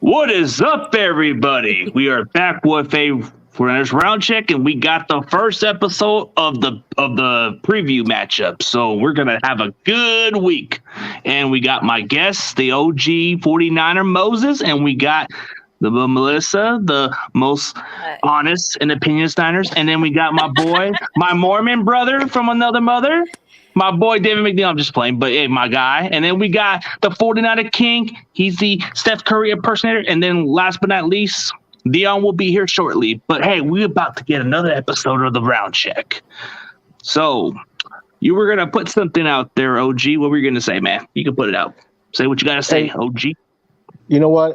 What is up, everybody? We are back with a Foreigners round check, and we got the first episode of the preview matchup. So we're gonna have a good week, and we got my guests, the OG 49er Moses, and we got the Melissa, the most honest and opinion Niners, and then we got my boy, my Mormon brother from another mother. My boy, David McNeil, I'm just playing, but hey, my guy. And then we got the 49er King. He's the Steph Curry impersonator. And then last but not least, Dion will be here shortly. But hey, we're about to get another episode of the round check. So you were going to put something out there, OG. What were you going to say, man? You can put it out. Say what you got to say, OG. You know what?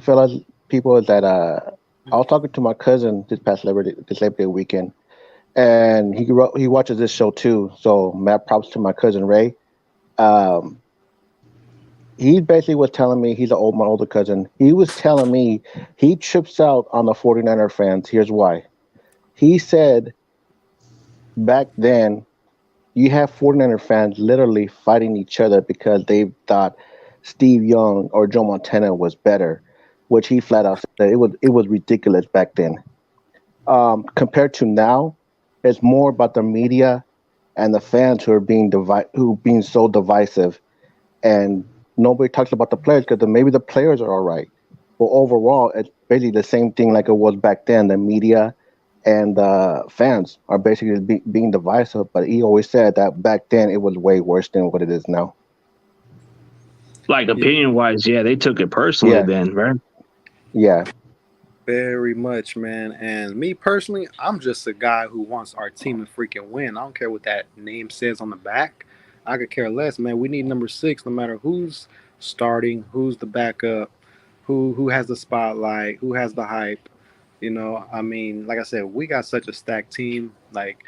Fellas, people, is that I was talking to my cousin this past Labor Day weekend. And he watches this show too. So mad props to my cousin Ray. He basically was telling me, my older cousin. He was telling me he trips out on the 49er fans. Here's why. He said back then you have 49er fans literally fighting each other because they thought Steve Young or Joe Montana was better, which he flat out said it was ridiculous back then. Compared to now, it's more about the media and the fans who are being so divisive, and nobody talks about the players because maybe the players are all right. But overall, it's basically the same thing like it was back then. The media and the fans are basically being divisive. But he always said that back then it was way worse than what it is now. Like opinion-wise, yeah, they took it personally then, right? Yeah. Very much, man. And me personally, I'm just a guy who wants our team to freaking win. I don't care what that name says on the back. I could care less, man. We need number 6, no matter who's starting, who's the backup, who has the spotlight, who has the hype. You know, I mean, like I said, we got such a stacked team. Like,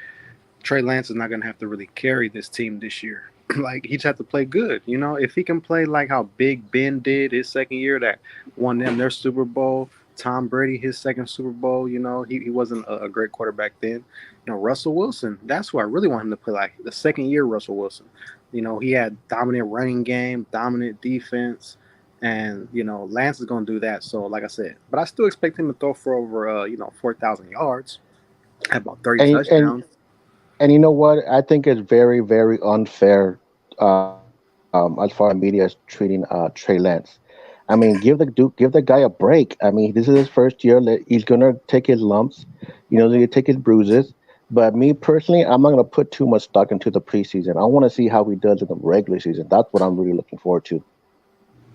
Trey Lance is not going to have to really carry this team this year. Like, he just have to play good. You know, if he can play like how Big Ben did his second year that won them their Super Bowl, Tom Brady, his second Super Bowl, you know, he wasn't a great quarterback then. You know, Russell Wilson, that's who I really want him to play like, the second year Russell Wilson. You know, he had dominant running game, dominant defense, and, you know, Lance is going to do that. So, like I said, but I still expect him to throw for over, 4,000 yards, have about 30 touchdowns. And you know what? I think it's very, very unfair as far as media is treating Trey Lance. I mean, give the guy a break. I mean, this is his first year. He's gonna take his lumps, he's gonna take his bruises. But me personally, I'm not gonna put too much stock into the preseason. I want to see how he does in the regular season. That's what I'm really looking forward to.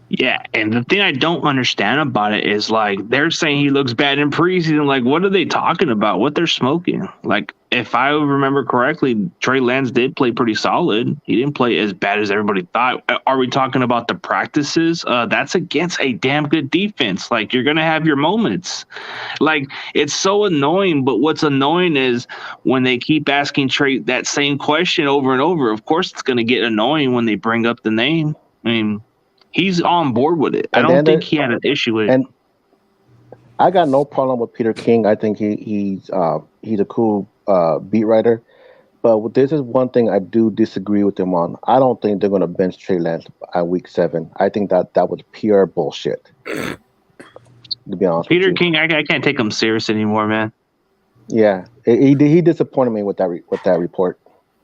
Yeah, and the thing I don't understand about it is, like, they're saying he looks bad in preseason. Like, what are they talking about? What they're smoking? Like, if I remember correctly, Trey Lance did play pretty solid. He didn't play as bad as everybody thought. Are we talking about the practices? That's against a damn good defense. Like, you're going to have your moments. Like, it's so annoying, but what's annoying is when they keep asking Trey that same question over and over. Of course, it's going to get annoying when they bring up the name. I mean, he's on board with it. I don't think he had an issue with it. And I got no problem with Peter King. I think he's a cool beat writer. But this is one thing I do disagree with him on. I don't think they're going to bench Trey Lance at week 7. I think that was pure bullshit. To be honest, Peter King, I can't take him serious anymore, man. Yeah, he disappointed me with that report.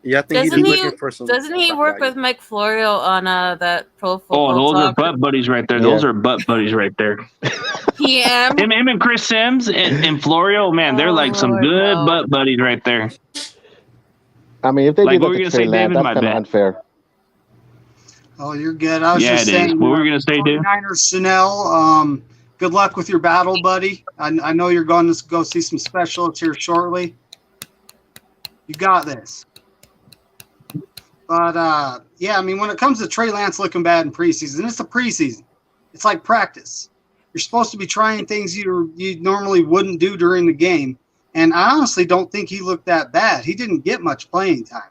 Yeah, I think he's looking for some. Doesn't he work with Mike Florio on that Pro Football Those Talk? are butt buddies right there. Yeah. Those are butt buddies right there. Him and Chris Sims and Florio, man, they're like some good butt buddies right there. I mean, if they like, do that to Trey Lance, that's kind of unfair. Oh, you're good. I was just saying. What were we going to say, dude? Chanel, good luck with your battle, buddy. I know you're going to go see some specialists here shortly. You got this. But, yeah, I mean, when it comes to Trey Lance looking bad in preseason, it's the preseason. It's like practice. You're supposed to be trying things you normally wouldn't do during the game. And I honestly don't think he looked that bad. He didn't get much playing time.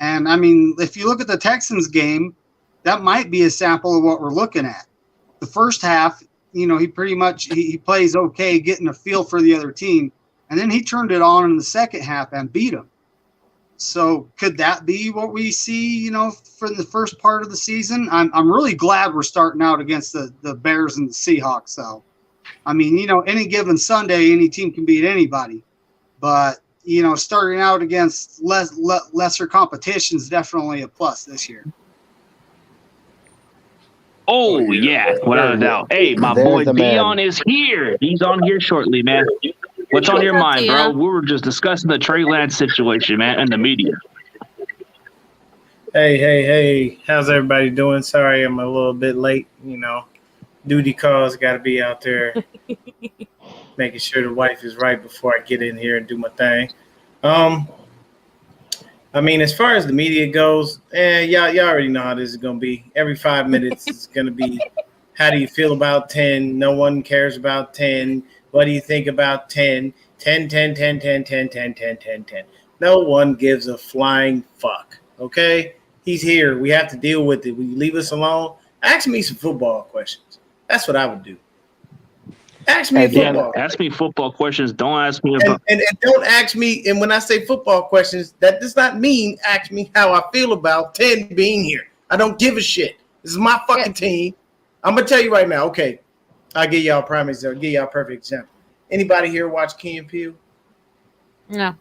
And, I mean, if you look at the Texans game, that might be a sample of what we're looking at. The first half, you know, he pretty much he plays okay, getting a feel for the other team. And then he turned it on in the second half and beat them. So could that be what we see, you know, for the first part of the season? I'm really glad we're starting out against the Bears and the Seahawks, though. I mean, you know, any given Sunday, any team can beat anybody. But, you know, starting out against lesser competition is definitely a plus this year. Oh, yeah, without a doubt. Hey, my boy Dion is here. He's on here shortly, man. What's on your mind, bro? We were just discussing the Trey Lance situation, man, and the media. Hey. How's everybody doing? Sorry I'm a little bit late. You know, duty calls, got to be out there making sure the wife is right before I get in here and do my thing. I mean, as far as the media goes, y'all already know how this is going to be. Every 5 minutes it's going to be, how do you feel about 10? No one cares about 10. What do you think about 10? 10. No one gives a flying fuck, okay? He's here. We have to deal with it. Will you leave us alone? Ask me some football questions. That's what I would do. Ask me football. Ask me football questions. Don't ask me about and don't ask me. And when I say football questions, that does not mean ask me how I feel about 10 being here. I don't give a shit. This is my fucking team. I'm gonna tell you right now. Okay, I'll give y'all a prime example. Give y'all a perfect example. Anybody here watch Key and Peele? No.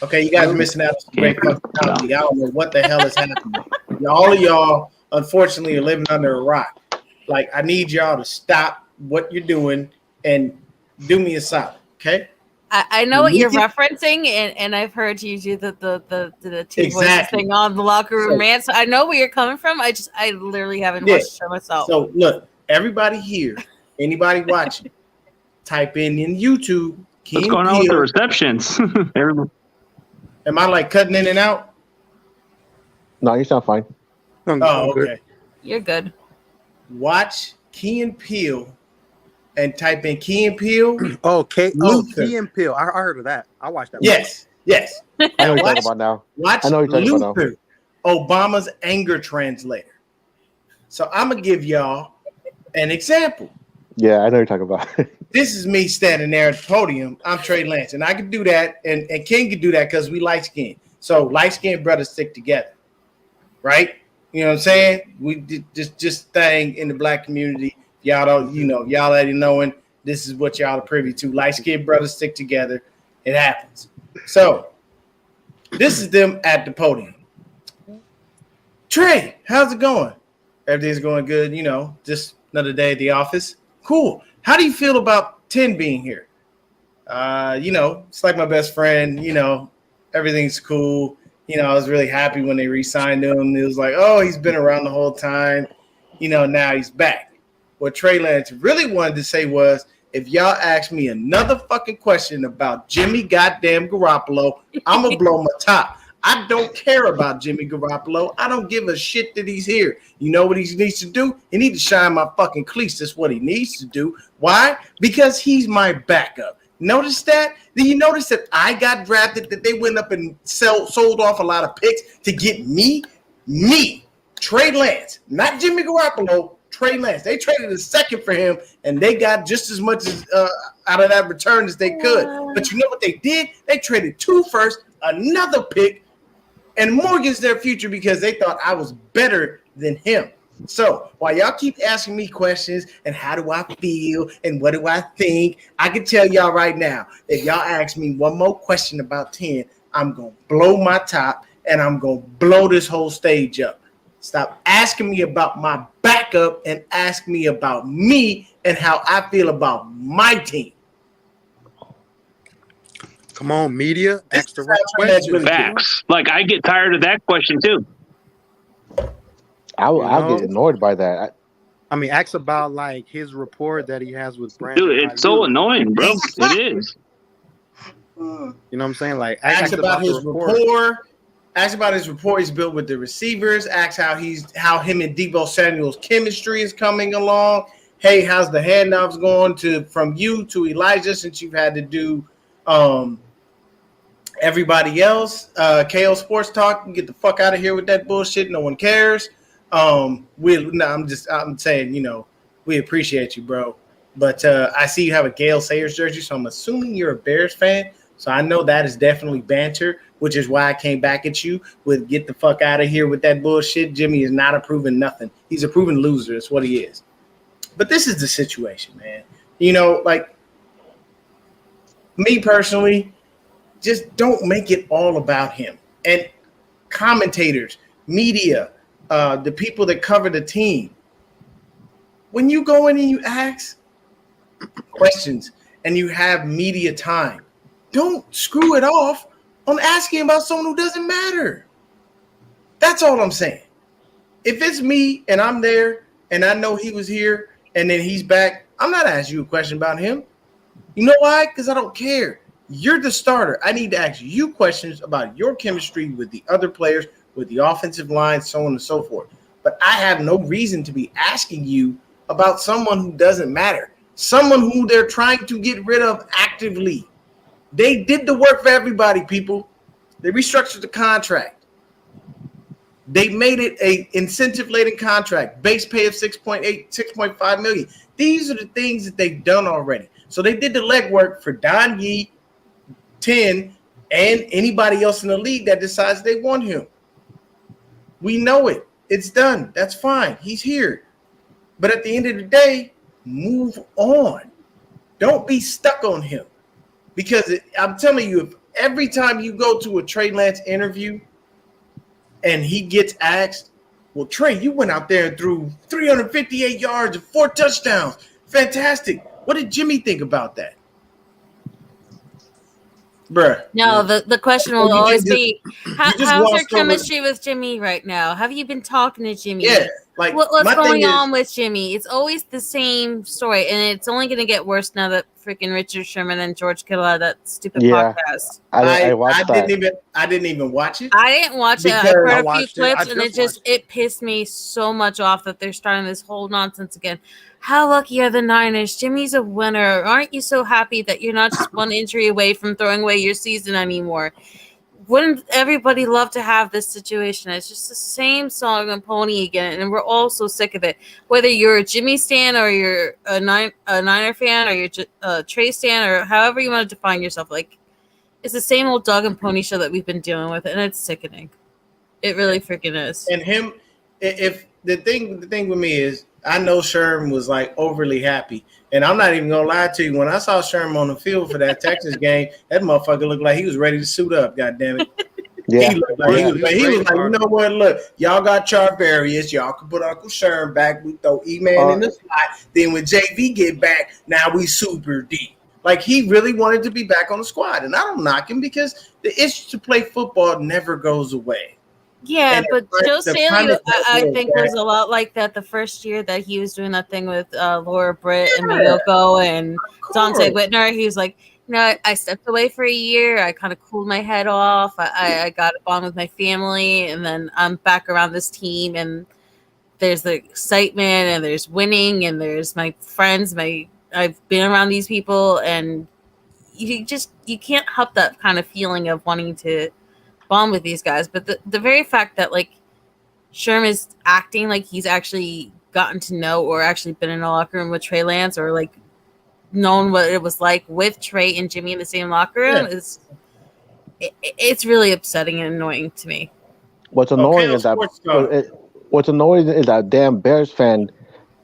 Okay, you guys are missing out on some great fucking comedy. I don't know what the hell is happening. All of y'all, unfortunately, are living under a rock. Like, I need y'all to stop what you're doing and do me a solid, okay? I know what you're referencing, and I've heard you do the two voices thing on the locker room rant. So I know where you're coming from. I literally haven't watched the show myself. So look, everybody here, anybody watching, type in YouTube. What's going on with the receptions? Am I like cutting in and out? No, you sound fine. Oh, okay. You're good. Watch Key and Peele and type in Key and Peele. Key and Peele. I heard of that. I watched that. Yes. I know what you're talking about now. Watch Luther, Obama's anger translator. So I'm going to give y'all an example. Yeah, I know what you're talking about. This is me standing there at the podium. I'm Trey Lance, and I can do that, and King can do that because we light-skinned. So light-skinned brothers stick together, right? You know what I'm saying? We did just thing in the black community. Y'all don't, y'all already knowing this is what y'all are privy to. Light-skinned brothers stick together. It happens. So this is them at the podium. Trey, how's it going? Everything's going good, just another day at the office. Cool. How do you feel about 10 being here? It's like my best friend, everything's cool. I was really happy when they re-signed him. It was like, oh, he's been around the whole time. Now he's back. What Trey Lance really wanted to say was, if y'all ask me another fucking question about Jimmy goddamn Garoppolo, I'm going to blow my top. I don't care about Jimmy Garoppolo. I don't give a shit that he's here. You know what he needs to do? He needs to shine my fucking cleats. That's what he needs to do. Why? Because he's my backup. Notice that? Do you notice that I got drafted, that they went up and sold off a lot of picks to get me? Me, Trey Lance, not Jimmy Garoppolo, Trey Lance. They traded a second for him, and they got just as much as out of that return as they could. But you know what they did? They traded 2 first, another pick, and mortgaged their future because they thought I was better than him. So while y'all keep asking me questions and how do I feel and what do I think, I can tell y'all right now, if y'all ask me one more question about 10, I'm going to blow my top and I'm going to blow this whole stage up. Stop asking me about my backup and ask me about me and how I feel about my team. Come on, media. Ask the right question. Facts. Like, I get tired of that question, too. I'll get annoyed by that. I mean, ask about like his rapport that he has with Brandon. Dude, it's so annoying, bro. It is. You know what I'm saying? Like, ask about his rapport. Ask about his rapport he's built with the receivers. Ask how him and Deebo Samuel's chemistry is coming along. Hey, how's the handoffs going from you to Elijah since you've had to do everybody else? KO Sports Talk, get the fuck out of here with that bullshit. No one cares. I'm saying, you know, we appreciate you, bro. But I see you have a Gale Sayers jersey, so I'm assuming you're a Bears fan. So I know that is definitely banter, which is why I came back at you with get the fuck out of here with that bullshit. Jimmy is not approving nothing. He's a proven loser. That's what he is. But this is the situation, man. You know, like me personally, just don't make it all about him. And commentators, media, the people that cover the team, when you go in and you ask questions and you have media time, don't screw it off on asking about someone who doesn't matter. That's all I'm saying. If it's me and I'm there and I know he was here and then he's back, I'm not asking you a question about him. You know why? Because I don't care. You're the starter. I need to ask you questions about your chemistry with the other players, with the offensive line, so on and so forth. But I have no reason to be asking you about someone who doesn't matter, someone who they're trying to get rid of actively. They did the work for everybody, people. They restructured the contract. They made it a incentive-laden contract, base pay of 6.5 million. These are the things that they've done already. So they did the legwork for Don Yee, 10, and anybody else in the league that decides they want him. We know it. It's done. That's fine. He's here. But at the end of the day, move on. Don't be stuck on him. Because I'm telling you, if every time you go to a Trey Lance interview and he gets asked, well, Trey, you went out there and threw 358 yards and 4 touchdowns. Fantastic. What did Jimmy think about that? Bruh. No, the question will always be, how's your chemistry with Jimmy right now? Have you been talking to Jimmy? Yeah. Like, what's going on with Jimmy? It's always the same story, and it's only going to get worse now that freaking Richard Sherman and George Kittle had that stupid podcast. I watched that. I didn't even watch it. I didn't watch it. I heard a few clips, and it pissed me so much off that they're starting this whole nonsense again. How lucky are the Niners? Jimmy's a winner. Aren't you so happy that you're not just one injury away from throwing away your season anymore? Wouldn't everybody love to have this situation? It's just the same song and pony again, and we're all so sick of it. Whether you're a Jimmy stan or you're a Niner fan or you're a Trey stan or however you want to define yourself, like it's the same old dog and pony show that we've been dealing with, and it's sickening. It really freaking is. And him, if the thing with me is, I know Sherm was like overly happy, and I'm not even gonna lie to you. When I saw Sherm on the field for that Texas game, that motherfucker looked like he was ready to suit up. God damn it! Yeah, he was like, you know what? Look, y'all got Charvarius. Y'all can put Uncle Sherm back. We throw E-Man in the slot. Then when JV get back, now we super deep. Like he really wanted to be back on the squad, and I don't knock him because the issue to play football never goes away. Yeah, and but Joe Staley, I think, was a lot like that the first year that he was doing that thing with Laura Britt and Mayoko and Dante Whitner. He was like, you know, I stepped away for a year. I kind of cooled my head off. I got a bond with my family, and then I'm back around this team, and there's the excitement, and there's winning, and there's my friends. I've been around these people, and you can't help that kind of feeling of wanting to bond with these guys. But the very fact that like Sherm is acting like he's actually gotten to know or actually been in a locker room with Trey Lance or like known what it was like with Trey and Jimmy in the same locker room it's really upsetting and annoying to me. What's annoying is that damn Bears fan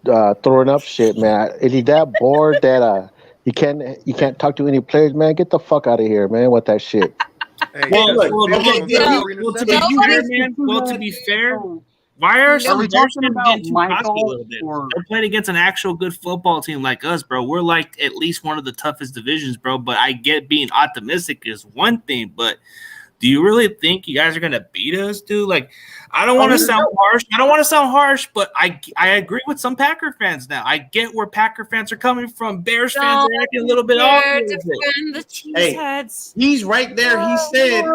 throwing up shit, man. Is he that bored that you can't talk to any players, man? Get the fuck out of here, man, with that shit. To be fair, why are some Bears fans getting too cocky a little bit? They're playing against an actual good football team like us, bro. We're like at least one of the toughest divisions, bro. But I get being optimistic is one thing, but do you really think you guys are gonna beat us, dude? Like, I don't want to sound harsh. But I agree with some Packer fans now. I get where Packer fans are coming from. Bears fans are acting a little bit off. The cheeseheads. He's right there. He said,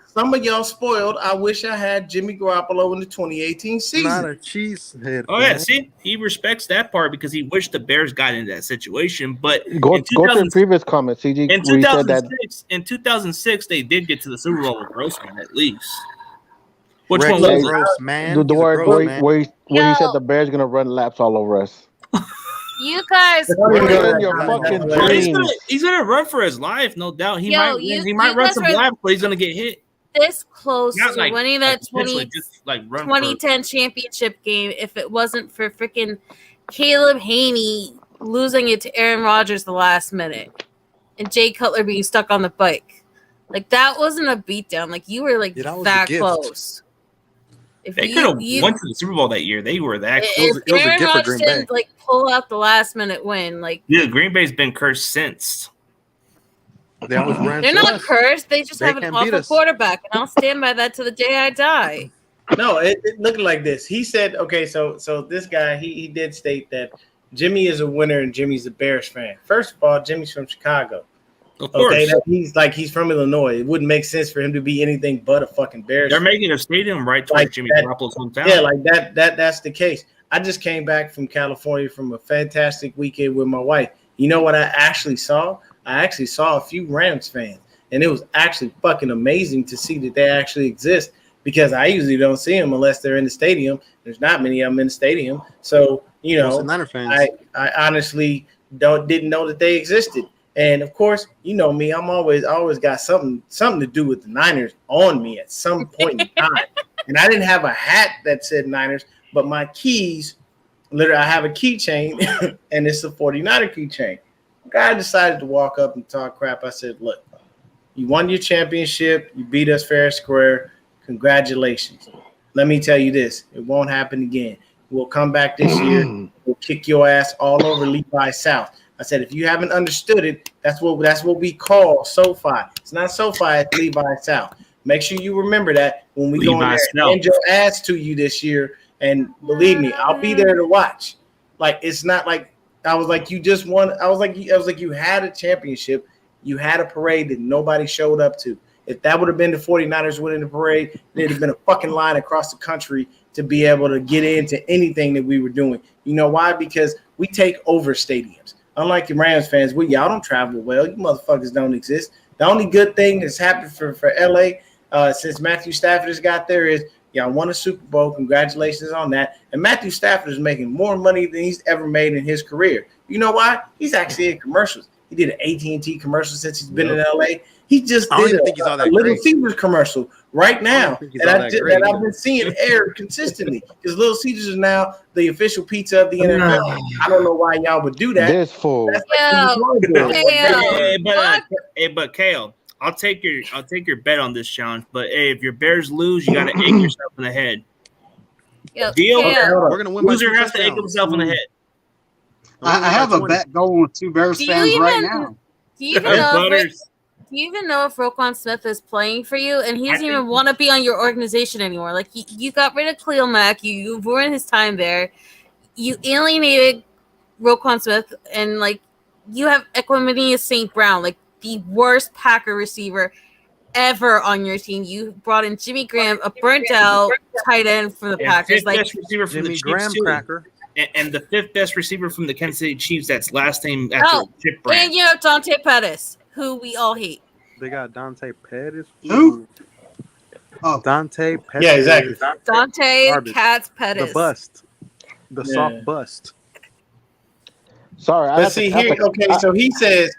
some of y'all spoiled. I wish I had Jimmy Garoppolo in the 2018 season. Not a cheesehead. Oh, yeah. See, he respects that part because he wished the Bears got into that situation. But go to the previous comment, CG. In 2006, they did get to the Super Bowl with Grossman, at least. Which Red one was Grossman? The word where he said the Bears going to run laps all over us. You guys, he's gonna run for his life, no doubt. He might run some laps, but he's gonna get hit. This close to winning that 2010 championship game if it wasn't for freaking Caleb Haney losing it to Aaron Rodgers the last minute and Jay Cutler being stuck on the bike. Like, that wasn't a beatdown. Like, you were like that close. If they could have went to the Super Bowl that year, they were that close. If Aaron Rodgers didn't like pull out the last minute win, like Green Bay's been cursed since. They're not cursed. They just have an awful quarterback, and I'll stand by that to the day I die. No, it looked like this. He said, okay, so this guy, he did state that Jimmy is a winner and Jimmy's a Bears fan. First of all, Jimmy's from Chicago. Of course. Okay, he's from Illinois. It wouldn't make sense for him to be anything but a fucking Bears. They're making a stadium right towards Jimmy Garoppolo's hometown. Yeah, like that's the case. I just came back from California from a fantastic weekend with my wife. You know what I actually saw? I actually saw a few Rams fans, and it was actually fucking amazing to see that they actually exist because I usually don't see them unless they're in the stadium. There's not many of them in the stadium. So, I honestly didn't know that they existed. And of course, you know me, I always got something to do with the Niners on me at some point in time. And I didn't have a hat that said Niners, but my keys, literally, I have a keychain, and it's a 49er keychain. Guy decided to walk up and talk crap. I said, look, you won your championship. You beat us fair and square. Congratulations. Let me tell you this. It won't happen again. We'll come back this year. We'll kick your ass all over Levi South. I said, if you haven't understood it, that's what we call SoFi. It's not SoFi, it's Levi South. Make sure you remember that when we go in there and hand your ass to you this year. And believe me, I'll be there to watch. Like, it's not like I was like you just won. I was like you had a championship. You had a parade that nobody showed up to. If that would have been the 49ers winning the parade, there'd have been a fucking line across the country to be able to get into anything that we were doing. You know why? Because we take over stadiums. Unlike the Rams fans, y'all don't travel well. You motherfuckers don't exist. The only good thing that's happened for LA since Matthew Stafford has got there is y'all won a Super Bowl. Congratulations on that. And Matthew Stafford is making more money than he's ever made in his career. You know why? He's actually in commercials. He did an AT&T commercial since he's been in LA. He just did a Little Caesars commercial right now. And I've been seeing aired consistently because Little Caesars is now the official pizza of the NFL. I don't know why y'all would do that. This fool. But Kale, I'll take your bet on this challenge. But hey, if your Bears lose, you got to egg yourself in the head. Deal? We're gonna win. Loser has to egg himself in the head. I have a bet going with two Bears fans right now. Do you even know if Roquan Smith is playing for you? And he doesn't even want to be on your organization anymore. Like, you got rid of Khalil Mack. You ruined his time there. You alienated Roquan Smith. And, like, you have Equanimeous St. Brown, like, the worst Packer receiver ever on your team. You brought in Jimmy Graham, a burnt-out tight end for the Packers. Like, receiver from Jimmy the Graham cracker. And the fifth best receiver from the Kansas City Chiefs. That's last name after Chip Brand. And you have Dante Pettis, who we all hate. They got Dante Pettis. Who? Oh, Dante Pettis. Yeah, exactly. Dante Katz Pettis. The bust. The soft bust. Sorry. But see here, so he says,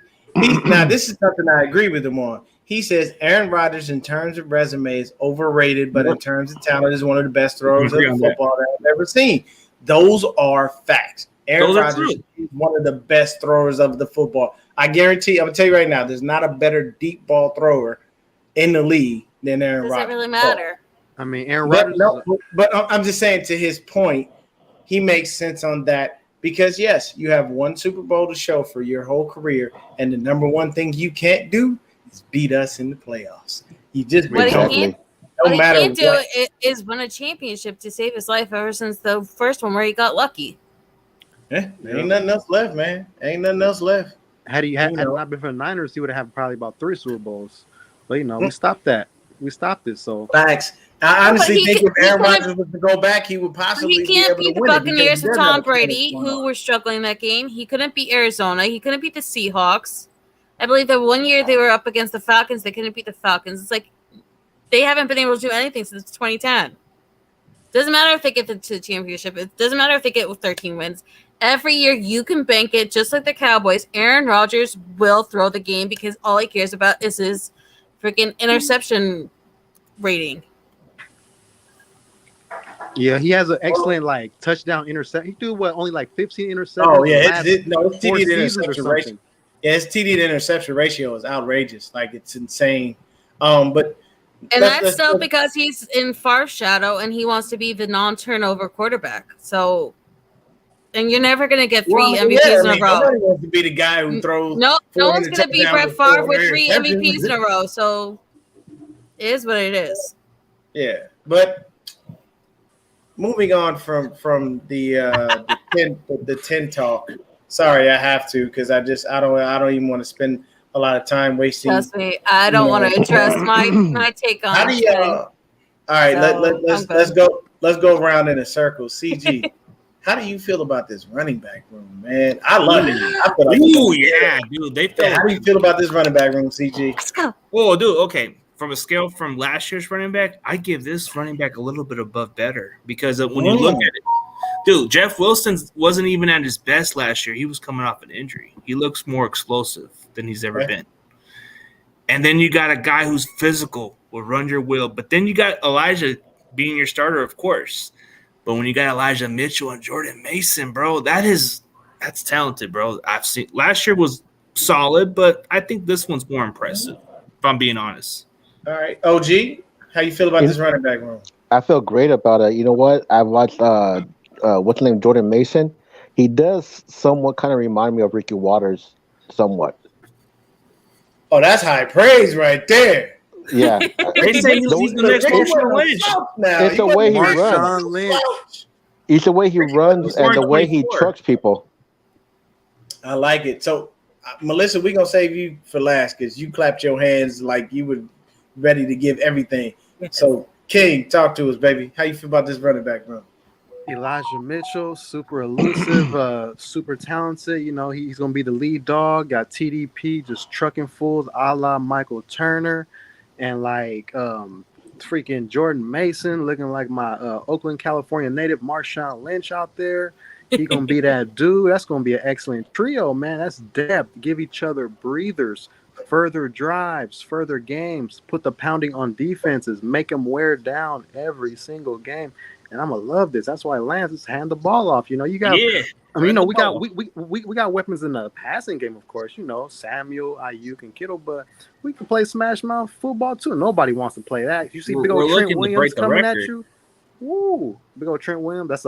now this is something I agree with him on. He says Aaron Rodgers, in terms of resume, is overrated, but in terms of talent, is one of the best throwers of football that I've ever seen. Those are facts. Aaron Rodgers is one of the best throwers of the football. I guarantee, I'm going to tell you right now, there's not a better deep ball thrower in the league than Aaron Rodgers. Does it really matter? I mean, Aaron Rodgers. But I'm just saying, to his point, he makes sense on that because, yes, you have one Super Bowl to show for your whole career, and the number one thing you can't do is beat us in the playoffs. He just What Exactly. he can't, no what he matter can't do what. is win a championship to save his life ever since the first one where he got lucky. Ain't nothing else left, man. Ain't nothing else left. Had it know. not been for the Niners, he would have probably about 3 Super Bowls. But we stopped that. We stopped it. So Facts. I honestly think if Aaron couldn't- Rodgers was to go back, he would possibly He be can't able to beat the win it because Buccaneers he with does have Tom a plan Brady, going who on. were struggling in that game. He couldn't beat Arizona. He couldn't beat the Seahawks. I believe that one year they were up against the Falcons. They couldn't beat the Falcons. It's like they haven't been able to do anything since 2010. Doesn't matter if they get to the championship. It doesn't matter if they get with 13 wins. Every year you can bank it, just like the Cowboys. Aaron Rodgers will throw the game because all he cares about is his freaking interception rating. yeah, he has an excellent touchdown interception. He threw only 15 interceptions. Oh yeah, last his 4 TD to seasons or interception ratio. something. Yeah, his TD to interception ratio is outrageous. Like it's insane. But And that's still because he's in Favre's shadow and he wants to be the non-turnover quarterback. So, and you're never going to get 3 MVPs in a row. Nobody wants to be the guy who throws. No one's going to be Brett Favre with 3 interceptions. MVPs in a row. So, it is what it is. Yeah, but moving on from the 10 talk. Sorry, I have to because I don't even want to spend a lot of time wasting. Trust me, I don't want to address my take on How do you? All right, let's go around in a circle. CG, how do you feel about this running back room, man? I love it. I feel like dude. how do you feel about this running back room, CG? Let's go. Oh, dude. Okay, from a scale from last year's running back, I give this running back a little bit above better because when you look at it, dude, Jeff Wilson wasn't even at his best last year. He was coming off an injury. He looks more explosive than he's ever been. And then you got a guy who's physical, will run your wheel. But then you got Elijah being your starter, of course. But when you got Elijah Mitchell and Jordan Mason, bro, that's talented, bro. I've seen last year was solid, but I think this one's more impressive, if I'm being honest. All right, OG, how you feel about this running back room? I feel great about it. You know what? I watched what's the name, Jordan Mason. He does somewhat kind of remind me of Ricky Waters, somewhat. Oh, that's high praise right there. Yeah, They say he's the next Marshawn Lynch. it's the way he runs. Lynch. It's the way he runs and the way he trucks people. I like it. So, Melissa, we're going to save you for last because you clapped your hands like you were ready to give everything. So, King, talk to us, baby. How you feel about this running back room? Elijah Mitchell, super elusive, super talented. He's going to be the lead dog. Got TDP just trucking fools a la Michael Turner. And freaking Jordan Mason looking like my Oakland, California native Marshawn Lynch out there. He going to be that dude. That's going to be an excellent trio, man. That's depth. Give each other breathers, further drives, further games, put the pounding on defenses, make them wear down every single game. And I'm gonna love this. That's why Lance just hand the ball off. You got. Yeah. I mean, we got weapons in the passing game, of course. Samuel, Ayuk, and Kittle, but we can play smash mouth football too. Nobody wants to play that. You see big old Trent Williams coming at you. Woo! Big old Trent Williams. It's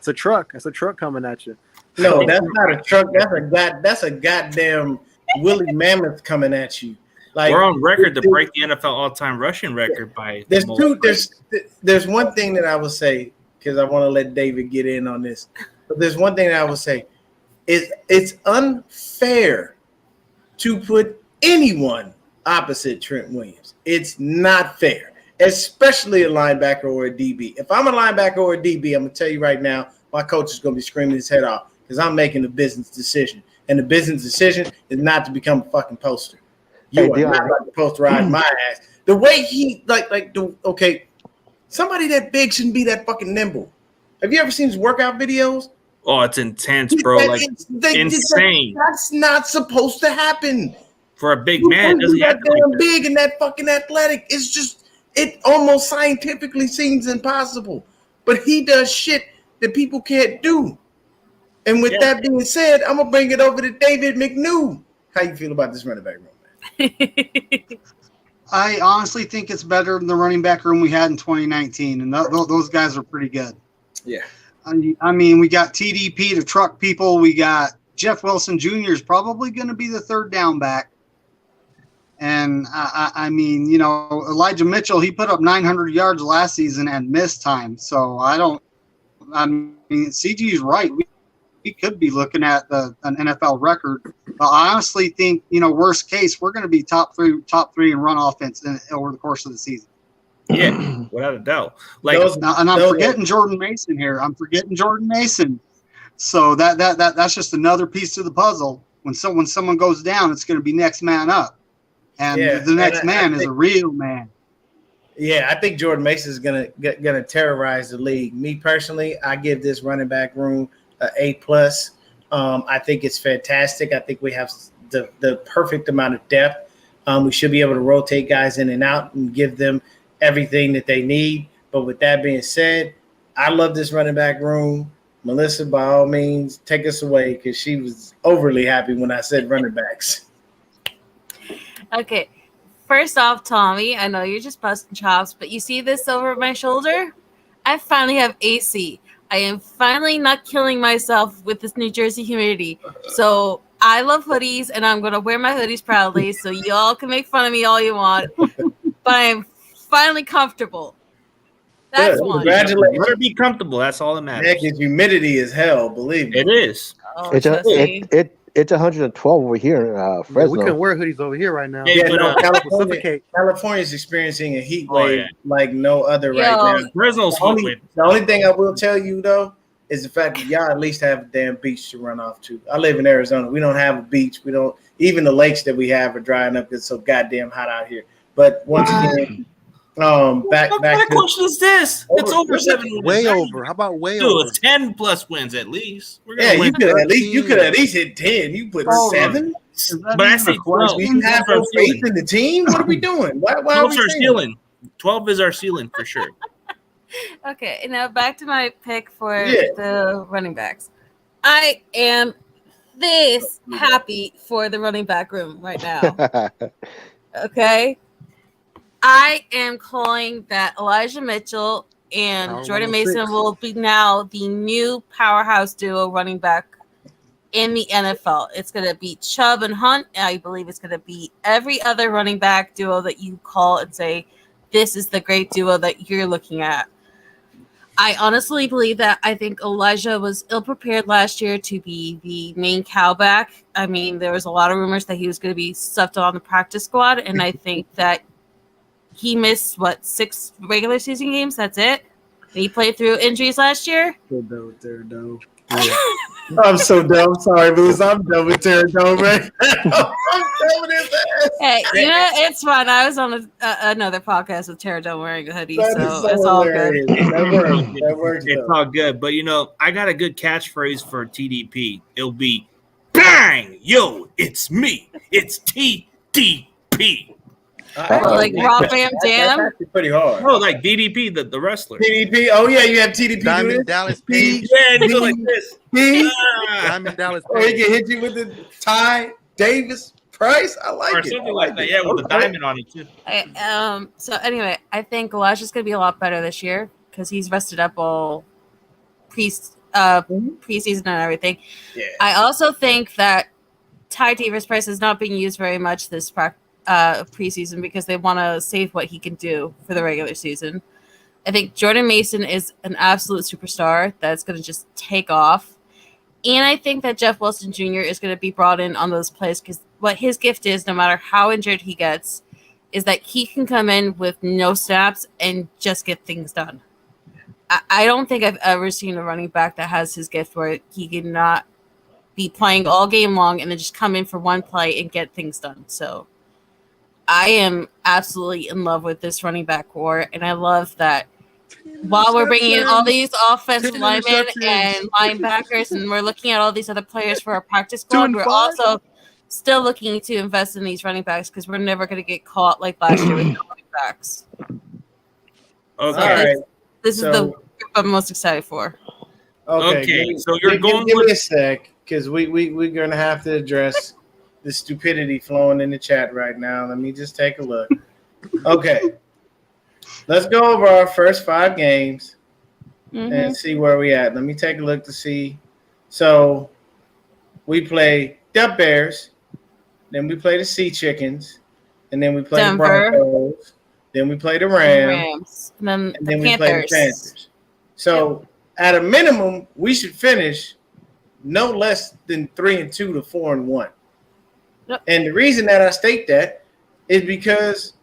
a truck. That's a truck coming at you. No, that's not a truck. That's a goddamn Willie Mammoth coming at you. Like, we're on record to break the NFL all-time rushing record by. There's one thing that I will say because I want to let David get in on this. But there's one thing that I will say: it's unfair to put anyone opposite Trent Williams. It's not fair, especially a linebacker or a DB. If I'm a linebacker or a DB, I'm gonna tell you right now, my coach is gonna be screaming his head off because I'm making a business decision, and the business decision is not to become a fucking poster. You are not about to posterize my ass. The way he somebody that big shouldn't be that fucking nimble. Have you ever seen his workout videos? Oh, it's intense, bro. Insane. That's not supposed to happen. For a big man, doesn't have to damn big and that fucking athletic. It's just it almost scientifically seems impossible. But he does shit that people can't do. And with that being said, I'm gonna bring it over to David McNew. How you feel about this running back room? I honestly think it's better than the running back room we had in 2019, and those guys are pretty good. Yeah. I mean, we got TDP to truck people. We got Jeff Wilson Jr. is probably going to be the third down back. And I mean, you know, Elijah Mitchell, he put up 900 yards last season and missed time. So I mean, CG's right. We could be looking at an NFL record. But I honestly think, you know, worst case, we're going to be top three in run offense over the course of the season. Yeah, without a doubt. Like, and I'm forgetting Jordan Mason here. I'm forgetting Jordan Mason. So that's just another piece to the puzzle. When someone goes down, it's going to be next man up. And the next man is a real man. Yeah, I think Jordan Mason is gonna terrorize the league. Me personally, I give this running back room an A+. I think it's fantastic. I think we have the perfect amount of depth. We should be able to rotate guys in and out and give them everything that they need. But with that being said, I love this running back room. Melissa, by all means, take us away because she was overly happy when I said running backs. Okay, first off, Tommy, I know you're just busting chops, but you see this over my shoulder? I finally have AC. I am finally not killing myself with this New Jersey humidity. So I love hoodies, and I'm going to wear my hoodies proudly, so y'all can make fun of me all you want. But I'm finally comfortable. That's one. Congratulations. You better be comfortable. That's all that matters. Heck, it's humidity as hell, believe me. It is. Oh, It's 112 over here in Fresno. We can wear hoodies over here right now. Yeah, but, no, California is experiencing a heat wave like no other right now. Fresno's The only thing I will tell you, though, is the fact that y'all at least have a damn beach to run off to. I live in Arizona. We don't have a beach. We don't. Even the lakes that we have are drying up because it's so goddamn hot out here. But once again, back what kind of question is this? It's over 7 wins. Way over. How about way Dude, over? 10+ wins at least. You could at least hit 10. You put 7. But I say 12. We have no faith in the team. What are we doing? Why 12 is our ceiling. 12 is our ceiling for sure. Okay, now back to my pick for the running backs. I am this happy for the running back room right now. Okay. I am calling that Elijah Mitchell and Jordan Mason will be now the new powerhouse duo running back in the NFL. It's going to be Chubb and Hunt. And I believe it's going to be every other running back duo that you call and say, this is the great duo that you're looking at. I honestly believe that. I think Elijah was ill-prepared last year to be the main cowback. I mean, there was a lot of rumors that he was going to be stuffed on the practice squad, and I think that he missed, 6 regular season games? That's it? And he played through injuries last year? I'm so dumb. Sorry, Booz. I'm done with Terradome right now. I'm done with his ass. Hey, you know, it's fine. I was on another podcast with Terradome wearing a hoodie, so it's all good. That works. It's all good. But, you know, I got a good catchphrase for TDP. It'll be, bang! Yo, it's me. It's TDP. Like Rob Van Dam? That's actually pretty hard. Oh, like DDP, the wrestler. TDP. Oh, yeah, you have TDP. Diamond Dallas Page. Yeah, and he go like this. Diamond Dallas Oh, he Page. can hit you with the Ty Davis Price. I like Or it. something like that. Yeah, with a diamond on it, too. So anyway, I think Elijah's going to be a lot better this year because he's rested up all preseason and everything. Yeah. I also think that Ty Davis Price is not being used very much this preseason because they want to save what he can do for the regular season. I think Jordan Mason is an absolute superstar that's going to just take off. And I think that Jeff Wilson Jr. is going to be brought in on those plays because what his gift is, no matter how injured he gets, is that he can come in with no snaps and just get things done. I don't think I've ever seen a running back that has his gift where he can not be playing all game long and then just come in for one play and get things done. So I am absolutely in love with this running back core, and I love that while we're bringing in all these offensive linemen and linebackers, and we're looking at all these other players for our practice squad, we're also still looking to invest in these running backs because we're never going to get caught like last year with no running backs. Okay. So this is the group I'm most excited for. Okay. So you're going give with me a sec because we're going to have to address the stupidity flowing in the chat right now. Let me just take a look. Okay. Let's go over our first 5 games and see where we at. Let me take a look to see. So we play the Bears, then we play the Sea Chickens, and then we play Denver. the Broncos, then we play the Rams, And then and the then Panthers. we play the Panthers. So at a minimum, we should finish no less than 3-2 to 4-1. Yep. And the reason that I state that is because,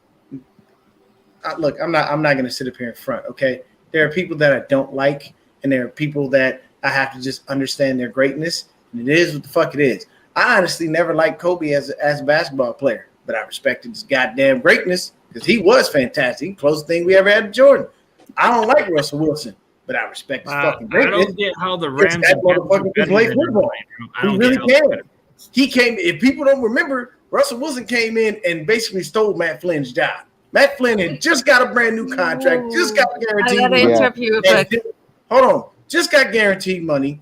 look, I'm not going to sit up here in front. Okay, there are people that I don't like, and there are people that I have to just understand their greatness, and it is what the fuck it is. I honestly never liked Kobe as a basketball player, but I respected his goddamn greatness because he was fantastic. He closest thing we ever had to Jordan. I don't like Russell Wilson, but I respect his fucking I greatness. don't get how the Rams That motherfucker can play football. He really can. He came. If people don't remember, Russell Wilson came in and basically stole Matt Flynn's job. Matt Flynn had just got a brand new contract, just got guaranteed. I gotta interrupt you real quick. Hold on, just got guaranteed money.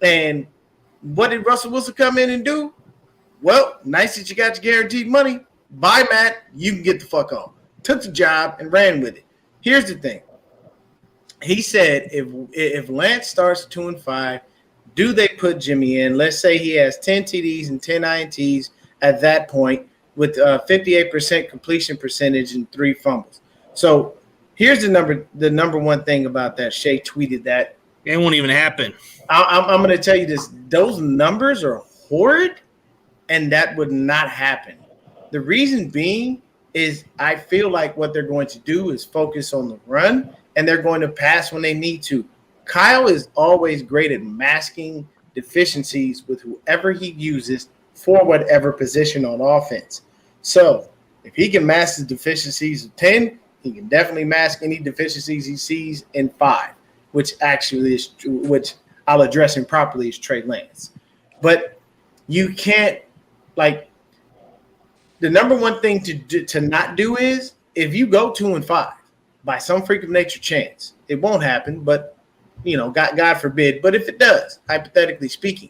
And what did Russell Wilson come in and do? Well, nice that you got your guaranteed money. Bye, Matt. You can get the fuck on. Took the job and ran with it. Here's the thing. He said, if Lance starts 2-5, do they put Jimmy in? Let's say he has 10 TDs and 10 INTs at that point with 58% completion percentage and 3 fumbles. So here's the number one thing about that. Shea tweeted that. It won't even happen. I'm going to tell you this. Those numbers are horrid, and that would not happen. The reason being is I feel like what they're going to do is focus on the run, and they're going to pass when they need to. Kyle is always great at masking deficiencies with whoever he uses for whatever position on offense. So if he can mask the deficiencies of 10, he can definitely mask any deficiencies he sees in 5, which I'll address him properly is Trey Lance. But you can't, like, the number one thing to not do is if you go 2-5 by some freak of nature chance, it won't happen, but you know, God forbid. But if it does, hypothetically speaking,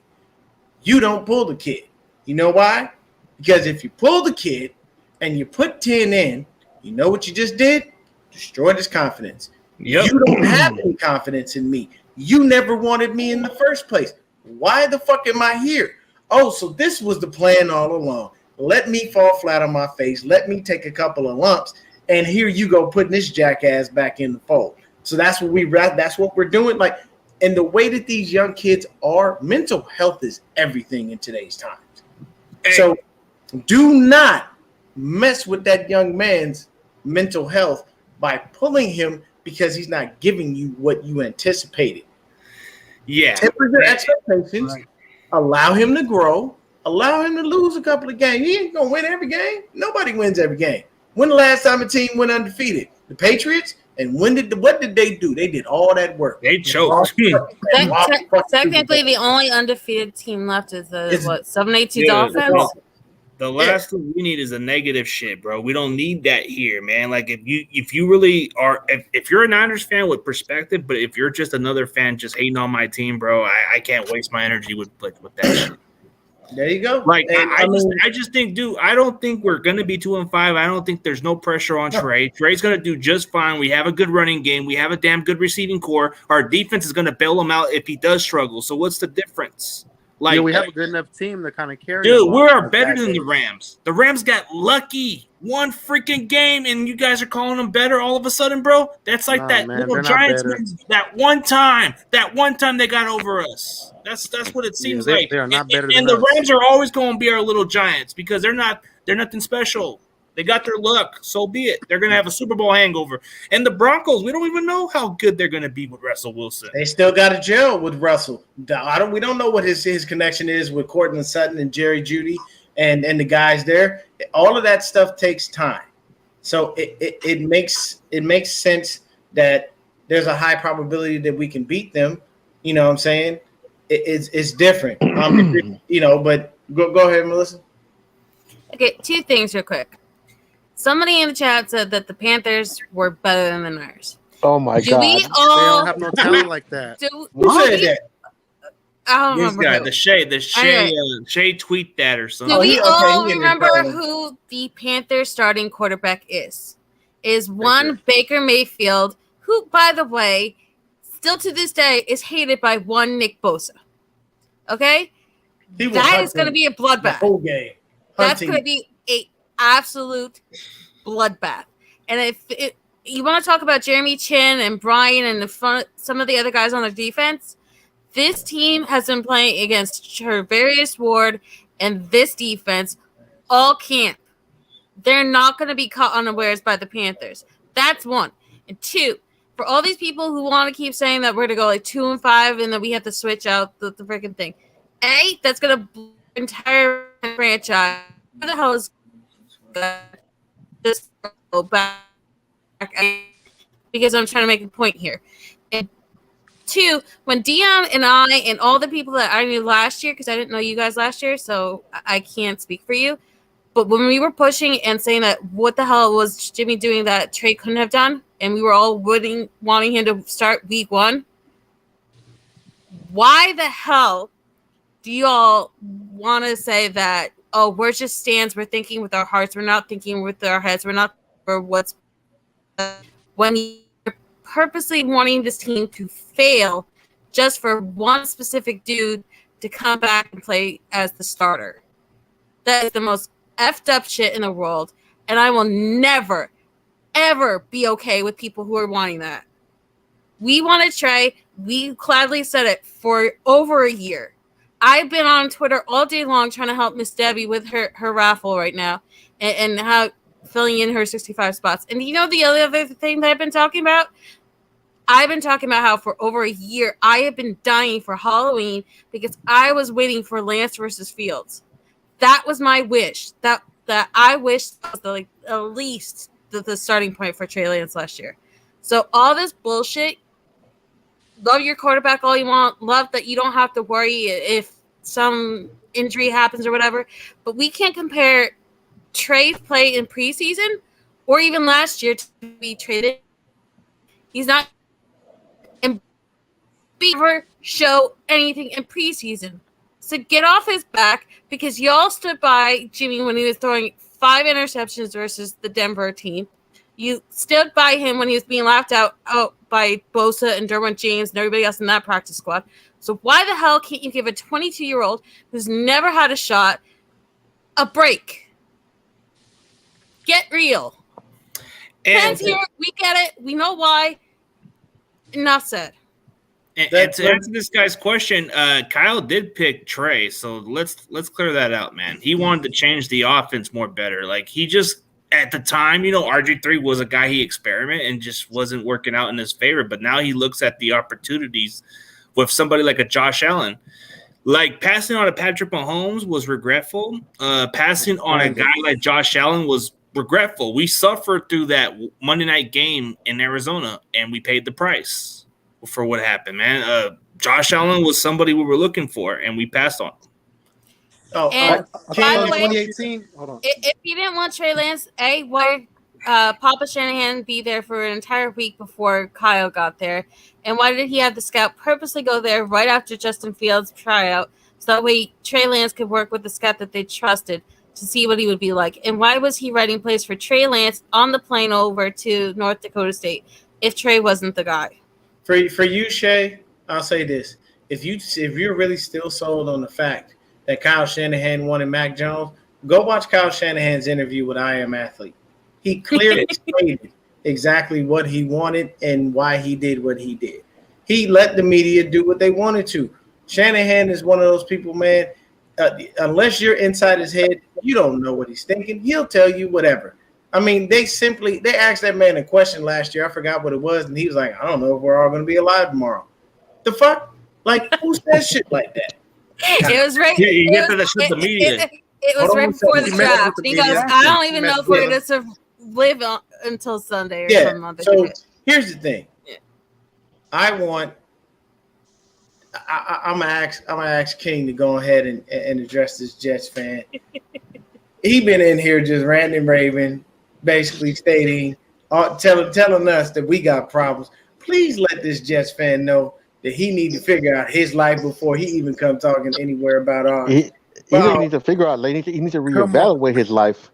you don't pull the kid. You know why? Because if you pull the kid and you put 10 in, you know what you just did? Destroyed his confidence. Yep. You don't have any confidence in me. You never wanted me in the first place. Why the fuck am I here? Oh, so this was the plan all along. Let me fall flat on my face. Let me take a couple of lumps. And here you go putting this jackass back in the fold. So that's what we're doing. Like, and the way that these young kids are, mental health is everything in today's times. So do not mess with that young man's mental health by pulling him because he's not giving you what you anticipated. Yeah. Temper your expectations. Right. Allow him to grow. Allow him to lose a couple of games. He ain't going to win every game. Nobody wins every game. When the last time a team went undefeated? The Patriots? And what did they do? They did all that work. They choked. Technically, the only undefeated team left is the 7-8-2 Dolphins. The last thing we need is a negative shit, bro. We don't need that here, man. Like if you really are, if you're a Niners fan with perspective, but if you're just another fan just hating on my team, bro, I can't waste my energy with that shit. There you go. Like I just think, dude, I don't think we're gonna be 2-5. I don't think there's no pressure on Trey. Trey's gonna do just fine. We have a good running game. We have a damn good receiving core. Our defense is gonna bail him out if he does struggle. So what's the difference? Like, we have a good enough team to kind of carry. Dude, we are better than the Rams. The Rams got lucky one freaking game, and you guys are calling them better all of a sudden, bro. That's like little Giants wins that one time. That one time they got over us. That's what it seems like. They are not better and the Rams are always going to be our little Giants because they're nothing special. They got their luck. So be it. They're going to have a Super Bowl hangover. And the Broncos, we don't even know how good they're going to be with Russell Wilson. They still got to gel with Russell. We don't know what his connection is with Courtland Sutton and Jerry Jeudy and the guys there. All of that stuff takes time. So it makes sense that there's a high probability that we can beat them. You know what I'm saying? It's different. But go ahead, Melissa. Okay, 2 things real quick. Somebody in the chat said that the Panthers were better than the Niners. Oh my God! They don't have no talent like that. Who said that? I don't remember. The Shay tweet that or something. Do we all remember who the Panthers starting quarterback is? Is one Baker Mayfield, who, by the way, still to this day is hated by one Nick Bosa. Okay? That is going to be a bloodbath. The whole game. That's going to be absolute bloodbath. And if you want to talk about Jeremy Chin and Brian and some of the other guys on the defense, this team has been playing against Charvarius Ward and this defense all camp. They're not going to be caught unawares by the Panthers. That's one. And two, for all these people who want to keep saying that we're going to go like 2-5 and that we have to switch out the freaking thing. A, that's going to blow the entire franchise. What the hell is just go back? Because I'm trying to make a point here. And two, when Dion and I and all the people that I knew last year, because I didn't know you guys last year, so I can't speak for you. But when we were pushing and saying that what the hell was Jimmy doing that Trey couldn't have done, and we were all wanting him to start week 1, why the hell do you all want to say that, oh, we're just stands, we're thinking with our hearts, we're not thinking with our heads, we're not for what's when you're purposely wanting this team to fail just for one specific dude to come back and play as the starter. That is the most effed up shit in the world, and I will never, ever be okay with people who are wanting that. We wanted Trey. We gladly said it for over a year. I've been on Twitter all day long trying to help Miss Debbie with her raffle right now and how filling in her 65 spots. And you know the other thing that I've been talking about? I've been talking about how for over a year I have been dying for Halloween because I was waiting for Lance versus Fields. That was my wish. That I wished that was at least the starting point for Trey Lance last year. So all this bullshit, love your quarterback all you want, love that you don't have to worry if some injury happens or whatever, but we can't compare Trey's play in preseason or even last year to be traded. He's not and ever show anything in preseason. So get off his back because y'all stood by Jimmy when he was throwing 5 interceptions versus the Denver team. You stood by him when he was being laughed out by Bosa and Derwin James and everybody else in that practice squad. So why the hell can't you give a 22-year-old who's never had a shot a break? Get real. Fans here, we get it. We know why. Enough said. And to answer this guy's question, Kyle did pick Trey, so let's clear that out, man. He wanted to change the offense more better. Like he just at the time, RG3 was a guy he experimented and just wasn't working out in his favor. But now he looks at the opportunities with somebody like a Josh Allen. Like passing on a Patrick Mahomes was regretful. Passing on a guy like Josh Allen was regretful. We suffered through that Monday night game in Arizona, and we paid the price for what happened, man. Josh Allen was somebody we were looking for, and we passed on him. And by the way, 2018. Hold on. If you didn't want Trey Lance, why Papa Shanahan be there for an entire week before Kyle got there? And why did he have the scout purposely go there right after Justin Fields' tryout so that way Trey Lance could work with the scout that they trusted to see what he would be like? And why was he writing plays for Trey Lance on the plane over to North Dakota State if Trey wasn't the guy? For you, Shay, I'll say this: if you're really still sold on the fact that Kyle Shanahan wanted Mac Jones, go watch Kyle Shanahan's interview with I Am Athlete. He clearly stated exactly what he wanted and why he did what he did. He let the media do what they wanted to. Shanahan is one of those people, man. Unless you're inside his head, you don't know what he's thinking. He'll tell you whatever. I mean, they asked that man a question last year. I forgot what it was, and he was like, I don't know if we're all going to be alive tomorrow. The fuck? Like, who says shit like that? It was right. You get to the shit the media. It was right before the draft. He goes, I don't even know if we're going to live until Sunday or some Monday. So here's the thing. Yeah. I'm gonna ask King to go ahead and address this Jets fan. He been in here just ranting and raving, basically stating, telling us that we got problems. Please let this Jets fan know that he need to figure out his life before he even come talking anywhere about ours. He needs to figure out. He needs to reevaluate his life.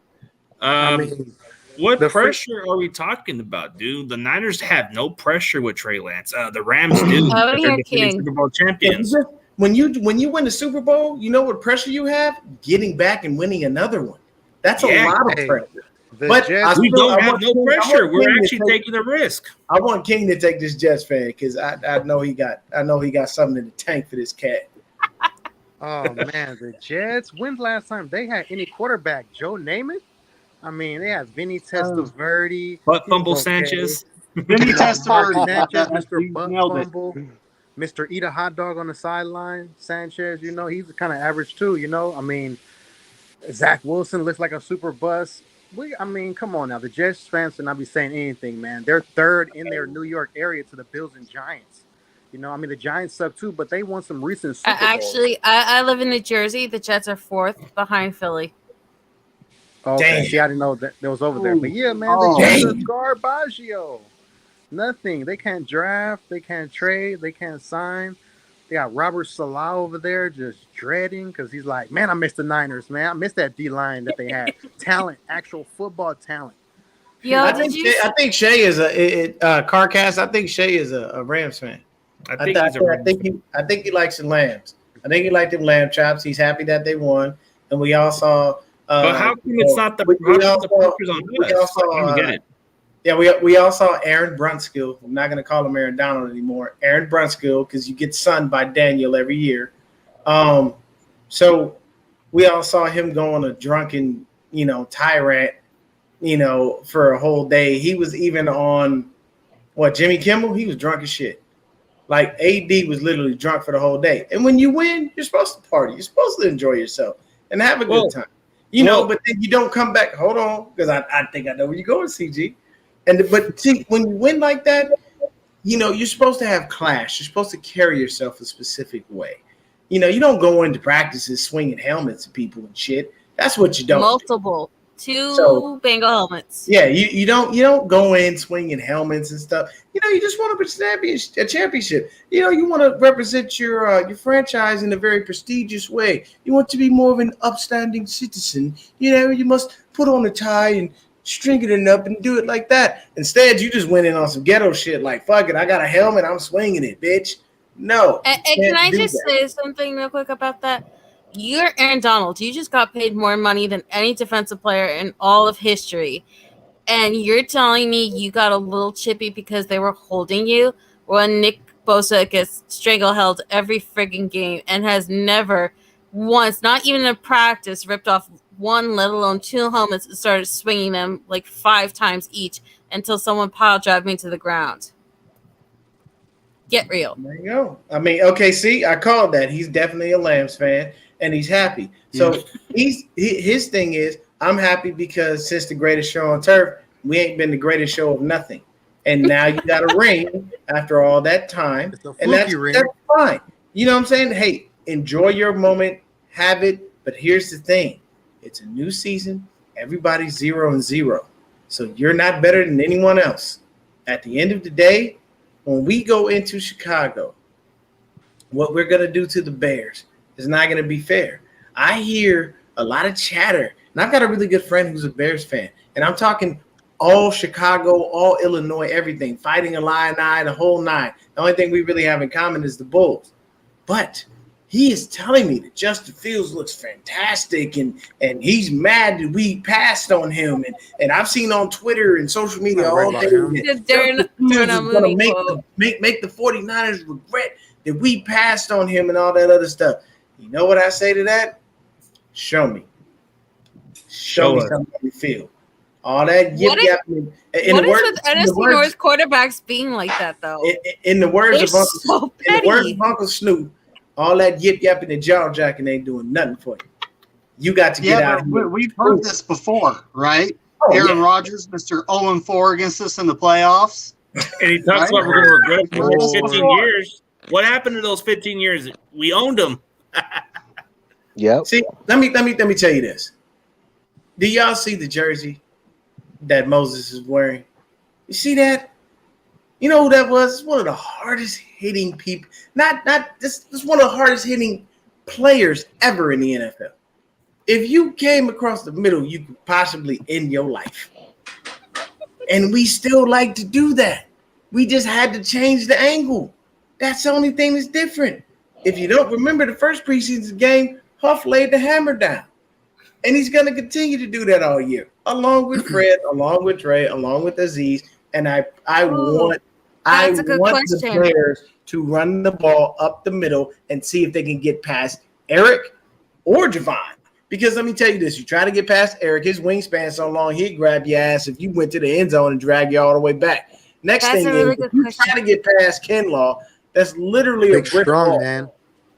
What pressure are we talking about, dude? The Niners have no pressure with Trey Lance. The Rams do. They're Super Bowl champions. When you win the Super Bowl, you know what pressure you have? Getting back and winning another one. That's a lot of pressure. But we don't have no pressure. We're actually taking a risk. I want King to take this Jets fan because I know he got something in the tank for this cat. Oh man, the Jets. When's the last time they had any quarterback? Joe Namath? I mean, they have Vinny Testaverde, Butt Fumble Sanchez, Vinny Testaverde, Mr. Butt Fumble, Mr. Eat a Hot Dog on the sideline, Sanchez. You know, he's kind of average too. You know, I mean, Zach Wilson looks like a super bust. I mean, come on now. The Jets fans should not be saying anything, man. They're third in their New York area to the Bills and Giants. You know, I mean, the Giants suck too, but they won some recent Super Bowls. Actually, I live in New Jersey. The Jets are fourth behind Philly. Okay, see, I didn't know that was over there. But yeah, man, the Jets are garbaggio. Nothing. They can't draft. They can't trade. They can't sign. They got Robert Salah over there just dreading because he's like, man, I miss the Niners, man. I miss that D-line that they had. Talent, actual football talent. Yo, I think Shay is Carcast. I think Shay is a Rams fan. I think he likes the Lambs. I think he liked them lamb chops. He's happy that they won, and we all saw. But how come it's not the pressures on us? I don't get it. Yeah, we all saw Aaron Brunskill. I'm not going to call him Aaron Donald anymore. Aaron Brunskill, because you get sunned by Daniel every year. So we all saw him go on a drunken, tyrant, for a whole day. He was even on, Jimmy Kimmel? He was drunk as shit. Like, AD was literally drunk for the whole day. And when you win, you're supposed to party. You're supposed to enjoy yourself and have a good time. But then you don't come back. Hold on, because I think I know where you're going, CG. But see, when you win like that, you're supposed to have class. You're supposed to carry yourself a specific way. You don't go into practices swinging helmets at people and shit. That's what you don't. Multiple. Two Bengal helmets. Yeah, you don't go in swinging helmets and stuff. You just want a championship. You want to represent your franchise in a very prestigious way. You want to be more of an upstanding citizen. You must put on a tie and string it up and do it like that. Instead, you just went in on some ghetto shit like, fuck it, I got a helmet, I'm swinging it, bitch. No. And can I just say something real quick about that? You're Aaron Donald. You just got paid more money than any defensive player in all of history. And you're telling me you got a little chippy because they were holding you when Nick Bosa gets strangle-held every friggin' game and has never once, not even in practice, ripped off one, let alone two helmets and started swinging them like 5 times each until someone pile drive me to the ground. Get real. There you go. I mean, okay, see, I called that. He's definitely a Lambs fan. And he's happy. So his thing is, I'm happy because since the greatest show on turf, we ain't been the greatest show of nothing. And now you got a ring after all that time. And that's fine. You know what I'm saying? Hey, enjoy your moment, have it. But here's the thing. It's a new season. Everybody's 0-0. So you're not better than anyone else. At the end of the day, when we go into Chicago, what we're going to do to the Bears, it's not going to be fair. I hear a lot of chatter, and I've got a really good friend who's a Bears fan, and I'm talking all Chicago, all Illinois, everything, Fighting Illini, the whole nine. The only thing we really have in common is the Bulls. But he is telling me that Justin Fields looks fantastic, and he's mad that we passed on him. And I've seen on Twitter and social media all day that make the 49ers regret that we passed on him and all that other stuff. You know what I say to that? Show me. Show me something you feel. All that What is with NFC North quarterbacks being like that, though? In the words of Uncle Snoop, all that yip yapping and jaw jacking ain't doing nothing for you. You got to get out of here. We've heard this before, right? Aaron Rodgers, Mr. 0-4 against us in the playoffs. And he talks about we're going to regret for the next 15 years. What happened to those 15 years? We owned them. Yeah. See, let me tell you this. Do y'all see the jersey that Moses is wearing? You see that? You know who that was? It's one of the hardest hitting people. This one of the hardest hitting players ever in the NFL. If you came across the middle, you could possibly end your life. And we still like to do that. We just had to change the angle. That's the only thing that's different. If you don't remember the first preseason game, Huff laid the hammer down. And he's going to continue to do that all year, along with Fred, along with Trey, along with Aziz. And I want the players to run the ball up the middle and see if they can get past Eric or Javon. Because let me tell you this, you try to get past Eric, his wingspan so long, he'd grab your ass if you went to the end zone and drag you all the way back. Next thing is, if you try to get past Kinlaw, that's literally a brick wall. Man.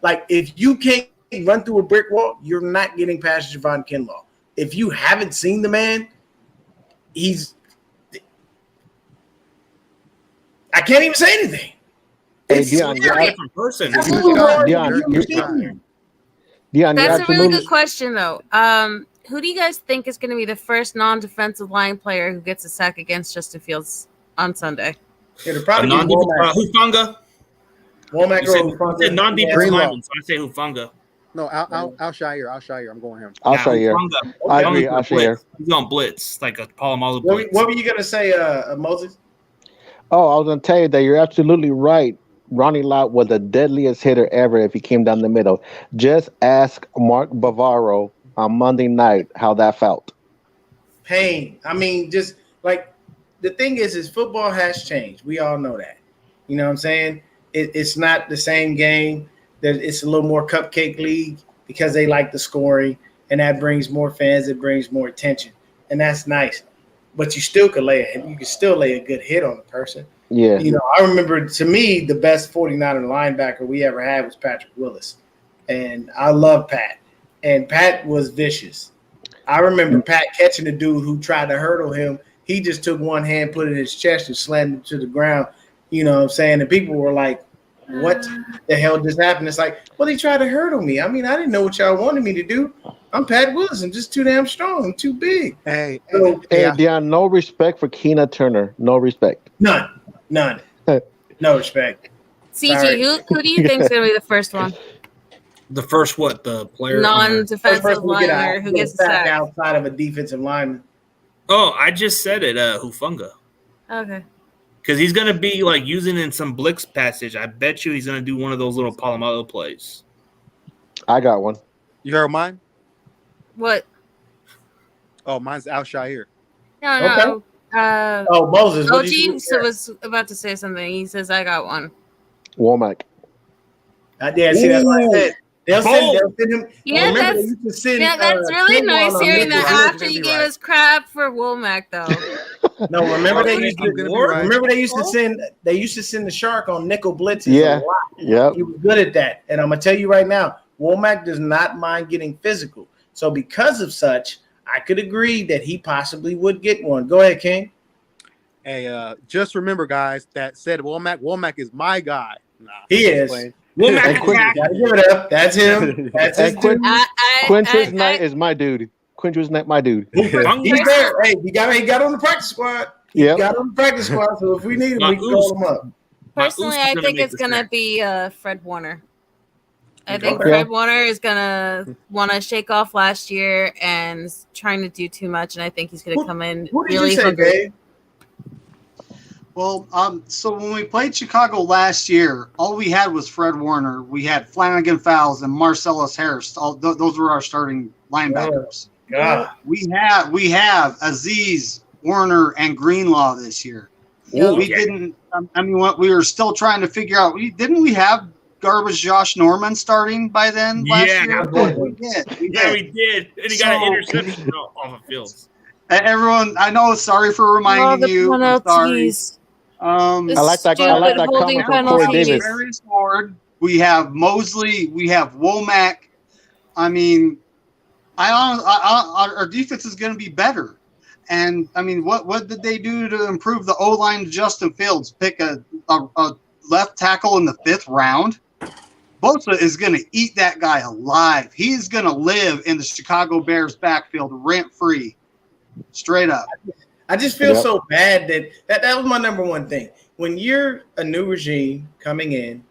Like, if you can't run through a brick wall, you're not getting past Javon Kinlaw. If you haven't seen the man, I can't even say anything. Hey, Dion, you're a different person. Dion, that's a really good question, though. Who do you guys think is going to be the first non-defensive line player who gets a sack against Justin Fields on Sunday? It'll probably be Hufanga. Womack or Hufanga. You said non-defensive lineman, so I say Hufanga. No, Al-Shaair. I'm going him. Al-Shaair. I agree, Al-Shaair. He's on blitz, like a Palomalu blitz. What were you going to say, Moses? Oh, I was going to tell you that you're absolutely right. Ronnie Lott was the deadliest hitter ever if he came down the middle. Just ask Mark Bavaro on Monday night how that felt. Pain. I mean, just like the thing is football has changed. We all know that. You know what I'm saying? It's not the same game. It's a little more cupcake league because they like the scoring, and that brings more fans. It brings more attention, and that's nice. But you still could you can still lay a good hit on a person. Yeah. You know, I remember, to me, the best 49er linebacker we ever had was Patrick Willis. And I love Pat. And Pat was vicious. I remember Pat catching a dude who tried to hurdle him. He just took one hand, put it in his chest, and slammed him to the ground. You know what I'm saying? And people were like, what the hell just happened? It's like, well, he tried to hurdle me. I mean, I didn't know what y'all wanted me to do. I'm Pat Willis. I'm just too damn strong. I'm too big. Hey, Dion, no respect for Keena Turner. No respect. None. No respect. CJ, who do you think is going to be the first one? The first what? The player? Non-defensive lineman who gets a sack outside of a defensive lineman. Oh, I just said it. Hufanga. Okay. Because he's going to be like using in some blitz passage. I bet you he's going to do one of those little Palomalu plays. I got one. You heard mine? What? Oh, mine's Al-Shaair. No. Okay. Moses. OG was about to say something. He says, I got one. Womack. See, that's what I said. They'll send him. Yeah, that's really nice hearing that after you gave us crap for Womack, though. No, remember they used to send the Shark on nickel blitzes. Yeah, yeah. He was good at that, and I'm gonna tell you right now, Womack does not mind getting physical. So because of such, I could agree that he possibly would get one. Go ahead, King. Hey, just remember, guys, that said Womack is my guy. Nah, he is. Womack, gotta give it up. That's him. That's his dude. Quintus Knight is my dude. Quintus Knight, my dude. He's there. Hey, he got on the practice squad. Yeah, got on the practice squad. So if we need him, we can call him up. Personally, I think it's gonna be Fred Warner. I think Fred Warner is gonna want to shake off last year and trying to do too much, and I think he's gonna come in really hungry. Well, so when we played Chicago last year, all we had was Fred Warner. We had Flanagan Fowles and Marcellus Harris. Those were our starting linebackers. God. We have Aziz, Warner, and Greenlaw this year. We didn't. I mean, we were still trying to figure out. Didn't we have garbage Josh Norman starting by then last year? We did. We did. And he got an interception off of Fields. Everyone, I know. Sorry for reminding you. I'm sorry. I like that comment from Corey Davis. We have Mosley. We have Womack. I mean, our defense is going to be better. And I mean, what did they do to improve the O-line to Justin Fields? Pick a left tackle in the 5th round. Bosa is going to eat that guy alive. He's going to live in the Chicago Bears backfield rent-free, straight up. I just feel so bad that was my number one thing. When you're a new regime coming in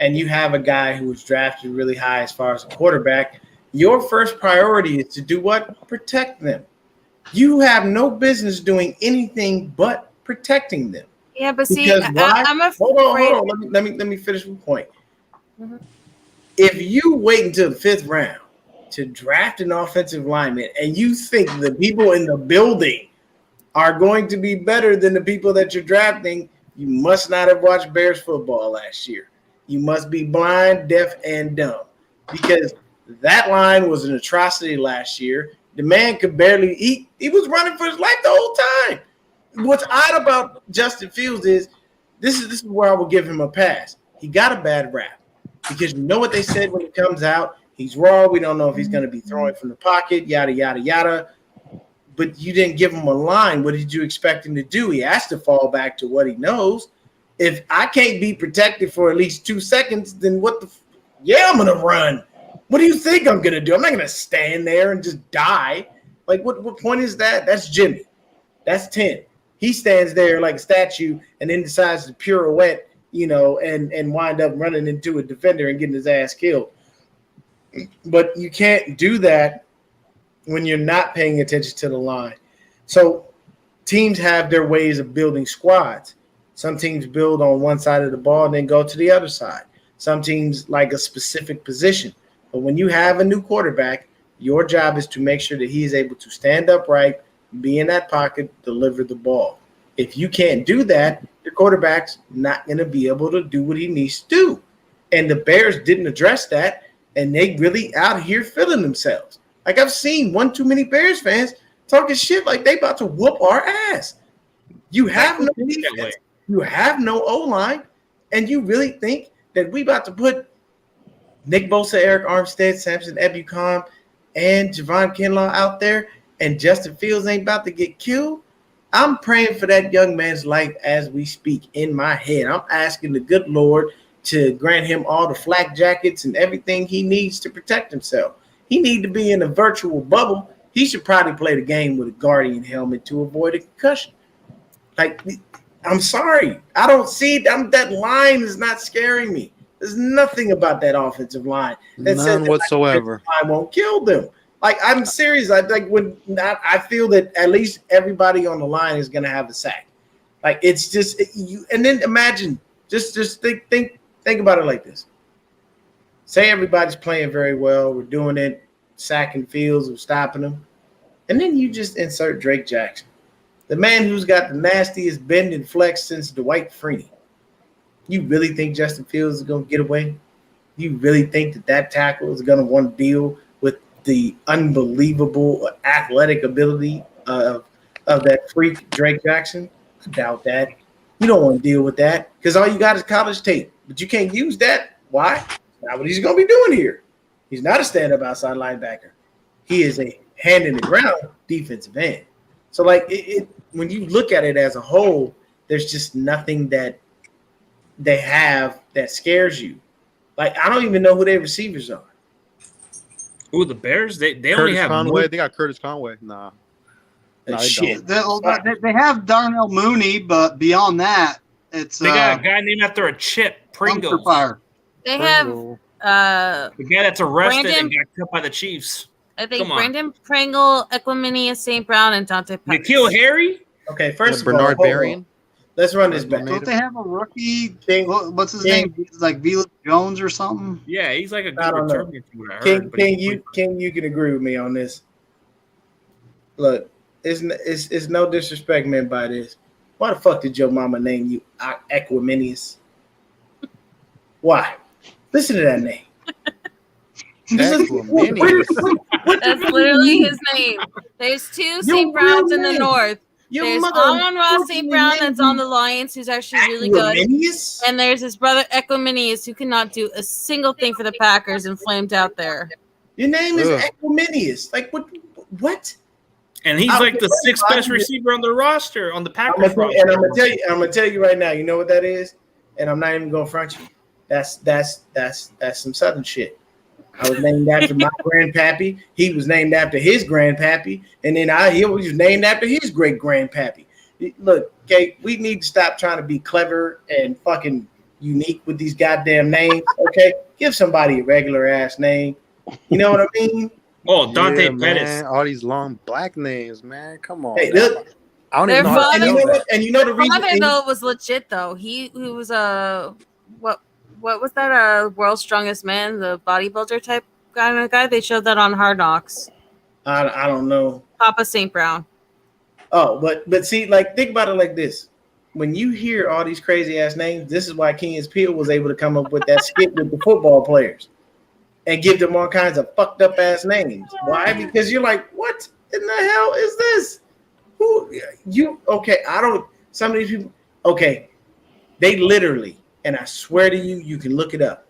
and you have a guy who was drafted really high as far as a quarterback, your first priority is to do what? Protect them. You have no business doing anything but protecting them. Yeah, but see, I'm afraid. Hold on. Let me finish my point. Mm-hmm. If you wait until the 5th round to draft an offensive lineman and you think the people in the building are going to be better than the people that you're drafting, you must not have watched Bears football last year. You must be blind, deaf, and dumb, because that line was an atrocity last year. The man could barely eat. He was running for his life the whole time. What's odd about Justin Fields is this is where I will give him a pass. He got a bad rap because you know what they said when he comes out. He's raw. We don't know if he's going to be throwing from the pocket, yada, yada, yada. But you didn't give him a line. What did you expect him to do? He has to fall back to what he knows. If I can't be protected for at least 2 seconds, then what the I'm going to run. What do you think I'm going to do? I'm not going to stand there and just die. Like, what point is that? That's Jimmy. That's 10. He stands there like a statue and then decides to pirouette, and wind up running into a defender and getting his ass killed. But you can't do that when you're not paying attention to the line. So teams have their ways of building squads. Some teams build on one side of the ball and then go to the other side. Some teams like a specific position. But when you have a new quarterback, your job is to make sure that he is able to stand upright, be in that pocket, deliver the ball. If you can't do that, your quarterback's not going to be able to do what he needs to do. And the Bears didn't address that, and they really out here feeling themselves. Like, I've seen one too many Bears fans talking shit like they about to whoop our ass. You have no defense. You have no O-line, and you really think that we about to put Nick Bosa, Eric Armstead, Samson Ebukam, and Javon Kinlaw out there, and Justin Fields ain't about to get killed? I'm praying for that young man's life as we speak in my head. I'm asking the good Lord to grant him all the flak jackets and everything he needs to protect himself. He need to be in a virtual bubble. He should probably play the game with a Guardian helmet to avoid a concussion. Like, I'm sorry. I don't see it. That line is not scaring me. There's nothing about that offensive line that says that whatsoever. I won't kill them. Like, I'm serious. I feel that at least everybody on the line is going to have a sack. Like, it's just you. And then imagine, just think about it like this. Say everybody's playing very well. We're doing it, sacking Fields, we're stopping them. And then you just insert Drake Jackson, the man who's got the nastiest bend and flex since Dwight Freeney. You really think Justin Fields is going to get away? You really think that tackle is going to want to deal with the unbelievable athletic ability of that freak Drake Jackson? I doubt that. You don't want to deal with that because all you got is college tape, but you can't use that. Why? Not what he's going to be doing here. He's not a stand-up outside linebacker. He is a hand-in-the-ground defensive end. So, like, when you look at it as a whole, there's just nothing that they have that scares you. Like, I don't even know who their receivers are. Ooh, the Bears? They Curtis only have Conway. They got Curtis Conway. Nah, Shit. They have Darnell Mooney, but beyond that, it's They got a guy named after a chip, Pringles. fire. They have The guy that's arrested and got cut by the Chiefs. I think Come on. Brandon Pringle, Equiminius St. Brown, and Dante Pettis. Nikhil Harry? Okay, first of all, Bernard hold Berrien. on. Let's run this back. Don't they have a rookie? King- What's his name? He's like Velus Jones or something. Yeah, he's like a I good don't know. returner from what I heard. King, you can agree with me on this. Look, it's no disrespect meant by this. Why the fuck did your mama name you Equiminius? Why? Listen to that name. That's literally his name. There's two St. Browns in the north. There's Amon-Ra St. Brown that's on the Lions, who's actually really good. And there's his brother Equiminius, who cannot do a single thing for the Packers and flamed out there. Your name is Equiminius. Like, what? And he's like the sixth best receiver on the roster, on the Packers roster. And I'm gonna tell you right now, you know what that is? And I'm not even gonna front you. That's some Southern shit. I was named after my grandpappy. He was named after his grandpappy, and then he was named after his great grandpappy. Look, okay, we need to stop trying to be clever and fucking unique with these goddamn names. Okay, give somebody a regular ass name. You know what I mean? Oh, Dante Pettis. Man, all these long black names, man. Come on. Hey, look, I don't even know how to and spell that. you know the reason. Father though was legit though. He was what was that? World's Strongest Man, the bodybuilder type kind of guy. They showed that on Hard Knocks. I don't know. Papa St. Brown. Oh, but see, like, think about it like this. When you hear all these crazy ass names, this is why Key and Peele was able to come up with that skit with the football players and give them all kinds of fucked up ass names. Why? Because you're like, what in the hell is this? Who you? Okay, I don't. Some of these people. Okay, they literally, and I swear to you, you can look it up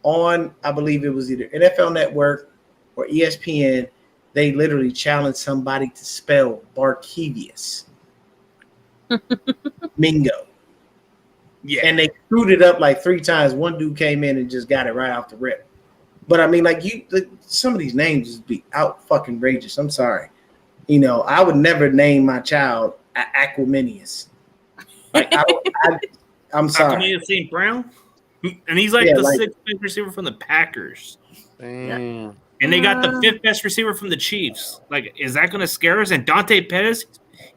on. I believe it was either NFL Network or ESPN. They literally challenged somebody to spell Barkevius. Mingo. Yeah. And they screwed it up like 3 times. One dude came in and just got it right off the rip. But I mean, like, some of these names just be out fucking outrageous. I'm sorry. You know, I would never name my child Aquaminius. Like, I'm sorry. Aquaminius St. Brown? And he's like the 6th best receiver from the Packers. Damn. And they got the 5th best receiver from the Chiefs. Like, is that going to scare us? And Dante Pettis,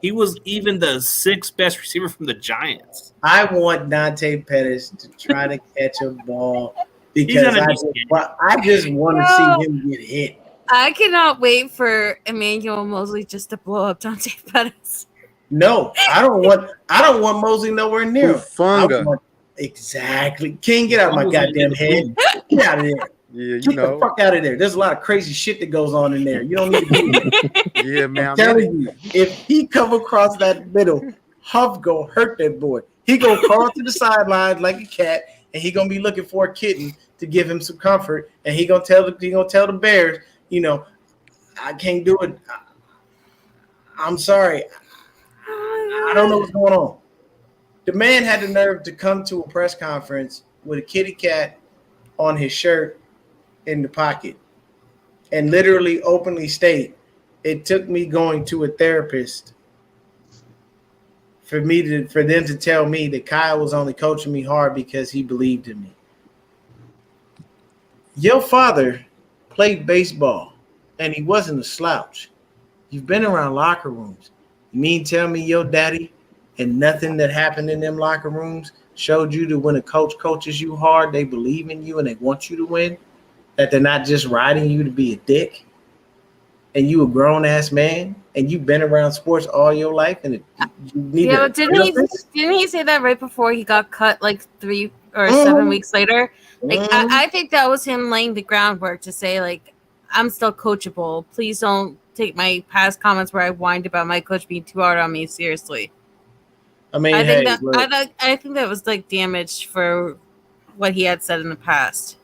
he was even the 6th best receiver from the Giants. I want Dante Pettis to try to catch a ball because I just want to see him get hit. I cannot wait for Emmanuel Mosley just to blow up Dante Pettis. No, I don't want Mosley nowhere near him. Exactly. King, get out of my goddamn head. Get out of there. Yeah, Get the fuck out of there. There's a lot of crazy shit that goes on in there. You don't need to be there. Yeah, man. I'm telling you, if he come across that middle, Huff go hurt that boy. He go crawl to the sidelines like a cat, and he gonna be looking for a kitten to give him some comfort. And he gonna tell the Bears, you know, I can't do it. I'm sorry. I don't know what's going on. The man had the nerve to come to a press conference with a kitty cat on his shirt in the pocket and literally openly state, it took me going to a therapist for them to tell me that Kyle was only coaching me hard because he believed in me. Your father played baseball and he wasn't a slouch. You've been around locker rooms. You mean tell me your daddy and nothing that happened in them locker rooms showed you that when a coach coaches you hard, they believe in you and they want you to win? That they're not just riding you to be a dick, and you a grown ass man, and you've been around sports all your life, and you need to. Didn't he say that right before he got cut, like 3 or 7 weeks later? Like I think that was him laying the groundwork to say, like, I'm still coachable. Please don't take my past comments where I whined about my coach being too hard on me seriously. I mean, I think that was like damage for what he had said in the past.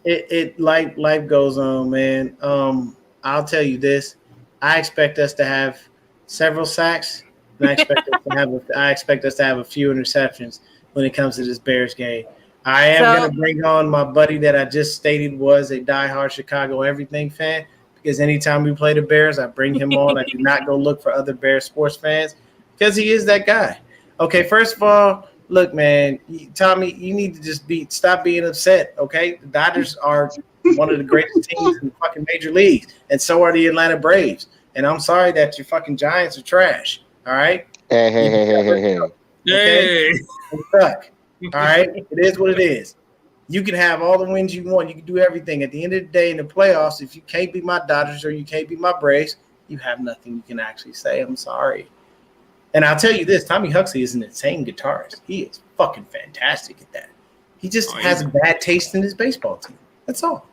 Life goes on, man. I'll tell you this: I expect us to have several sacks, and I expect us to have a few interceptions when it comes to this Bears game. I am going to bring on my buddy that I just stated was a diehard Chicago everything fan, because anytime we play the Bears, I bring him on. I do not go look for other Bears sports fans because he is that guy. Okay, first of all, look, man, Tommy, you need to just stop being upset, okay? The Dodgers are one of the greatest teams in the fucking major leagues, and so are the Atlanta Braves. And I'm sorry that your fucking Giants are trash, all right? Hey. Okay? They suck, all right? It is what it is. You can have all the wins you want. You can do everything. At the end of the day, in the playoffs, if you can't beat my Dodgers or you can't beat my Braves, you have nothing you can actually say. I'm sorry. And I'll tell you this, Tommy Huxley is an insane guitarist. He is fucking fantastic at that. He just has bad taste in his baseball team. That's all.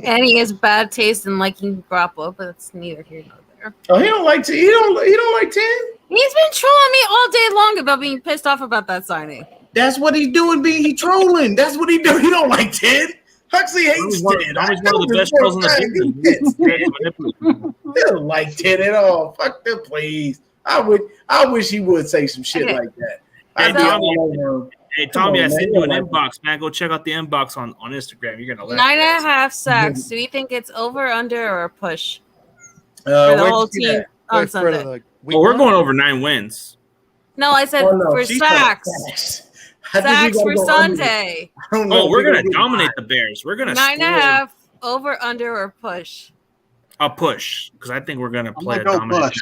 And he has bad taste in liking Garoppolo, but it's neither here nor there. Oh, he don't like 10. He don't like 10. He's been trolling me all day long about being pissed off about that signing. That's what he's doing, he trolling. That's what he do. He don't like 10. Huxley hates 10. Tommy's one of the best trolls in the business. He don't like 10 at all. Fuck them, please. I wish he would say some shit like that. Hey, Tommy, I sent you an inbox, man. Go check out the inbox on Instagram. You're gonna 9.5 sacks. Do you think it's over, under, or a push for the whole team on Sunday? We're going over 9 wins. No, I said for sacks. Sacks for Sunday. We're gonna dominate the Bears. We're gonna 9.5 over, under, or push. A push, because I think we're gonna play a dominant.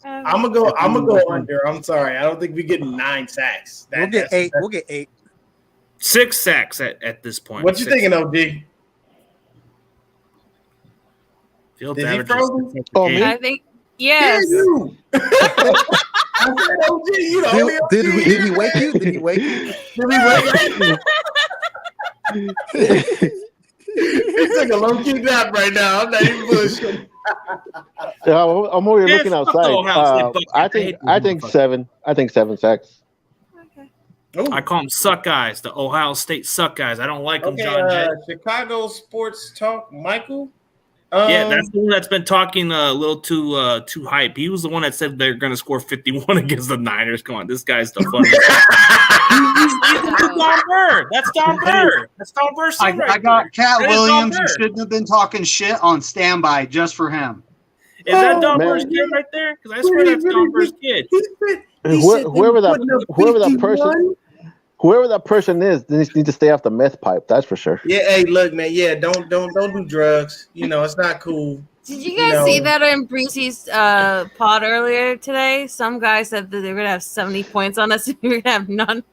I'm gonna go under. I'm sorry. I don't think we get 9 sacks. We'll get 8. We'll get 8. 6 sacks at this point. What you thinking, OD? Fields Did he averages froze? 6 Oh, per me? game. I think yes. Yeah, you. I said, OG, you the only OG. Did he wake you? Did he wake you? Did he wake you? He took a low key nap right now. I'm not even bullshitting. I'm over here Yeah, looking fuck outside. Ohio State Buckeyes. I think seven. I think 7 sacks. Ooh. I call them suck guys, the Ohio State suck guys. I don't like them, Okay, John Jay. Chicago Sports Talk, Michael. Yeah, that's the one that's been talking a little too hype. He was the one that said they're going to score 51 against the Niners. Come on, this guy's the funny. He's Don Burr. That's Don Burr. That's Don Burr's son right I got there. Cat That is Williams. Don You Burr. shouldn't have been talking shit on standby just for him. Is that Don man. Burr's kid right there? Because I swear that's Don Burr's kid. Whoever that person is, they need to stay off the meth pipe. That's for sure. Yeah, hey, look, man. Yeah, don't do drugs. You know, it's not cool. Did you guys see that in Breezy's pod earlier today? Some guy said that they were gonna have 70 points on us, and we were gonna have none.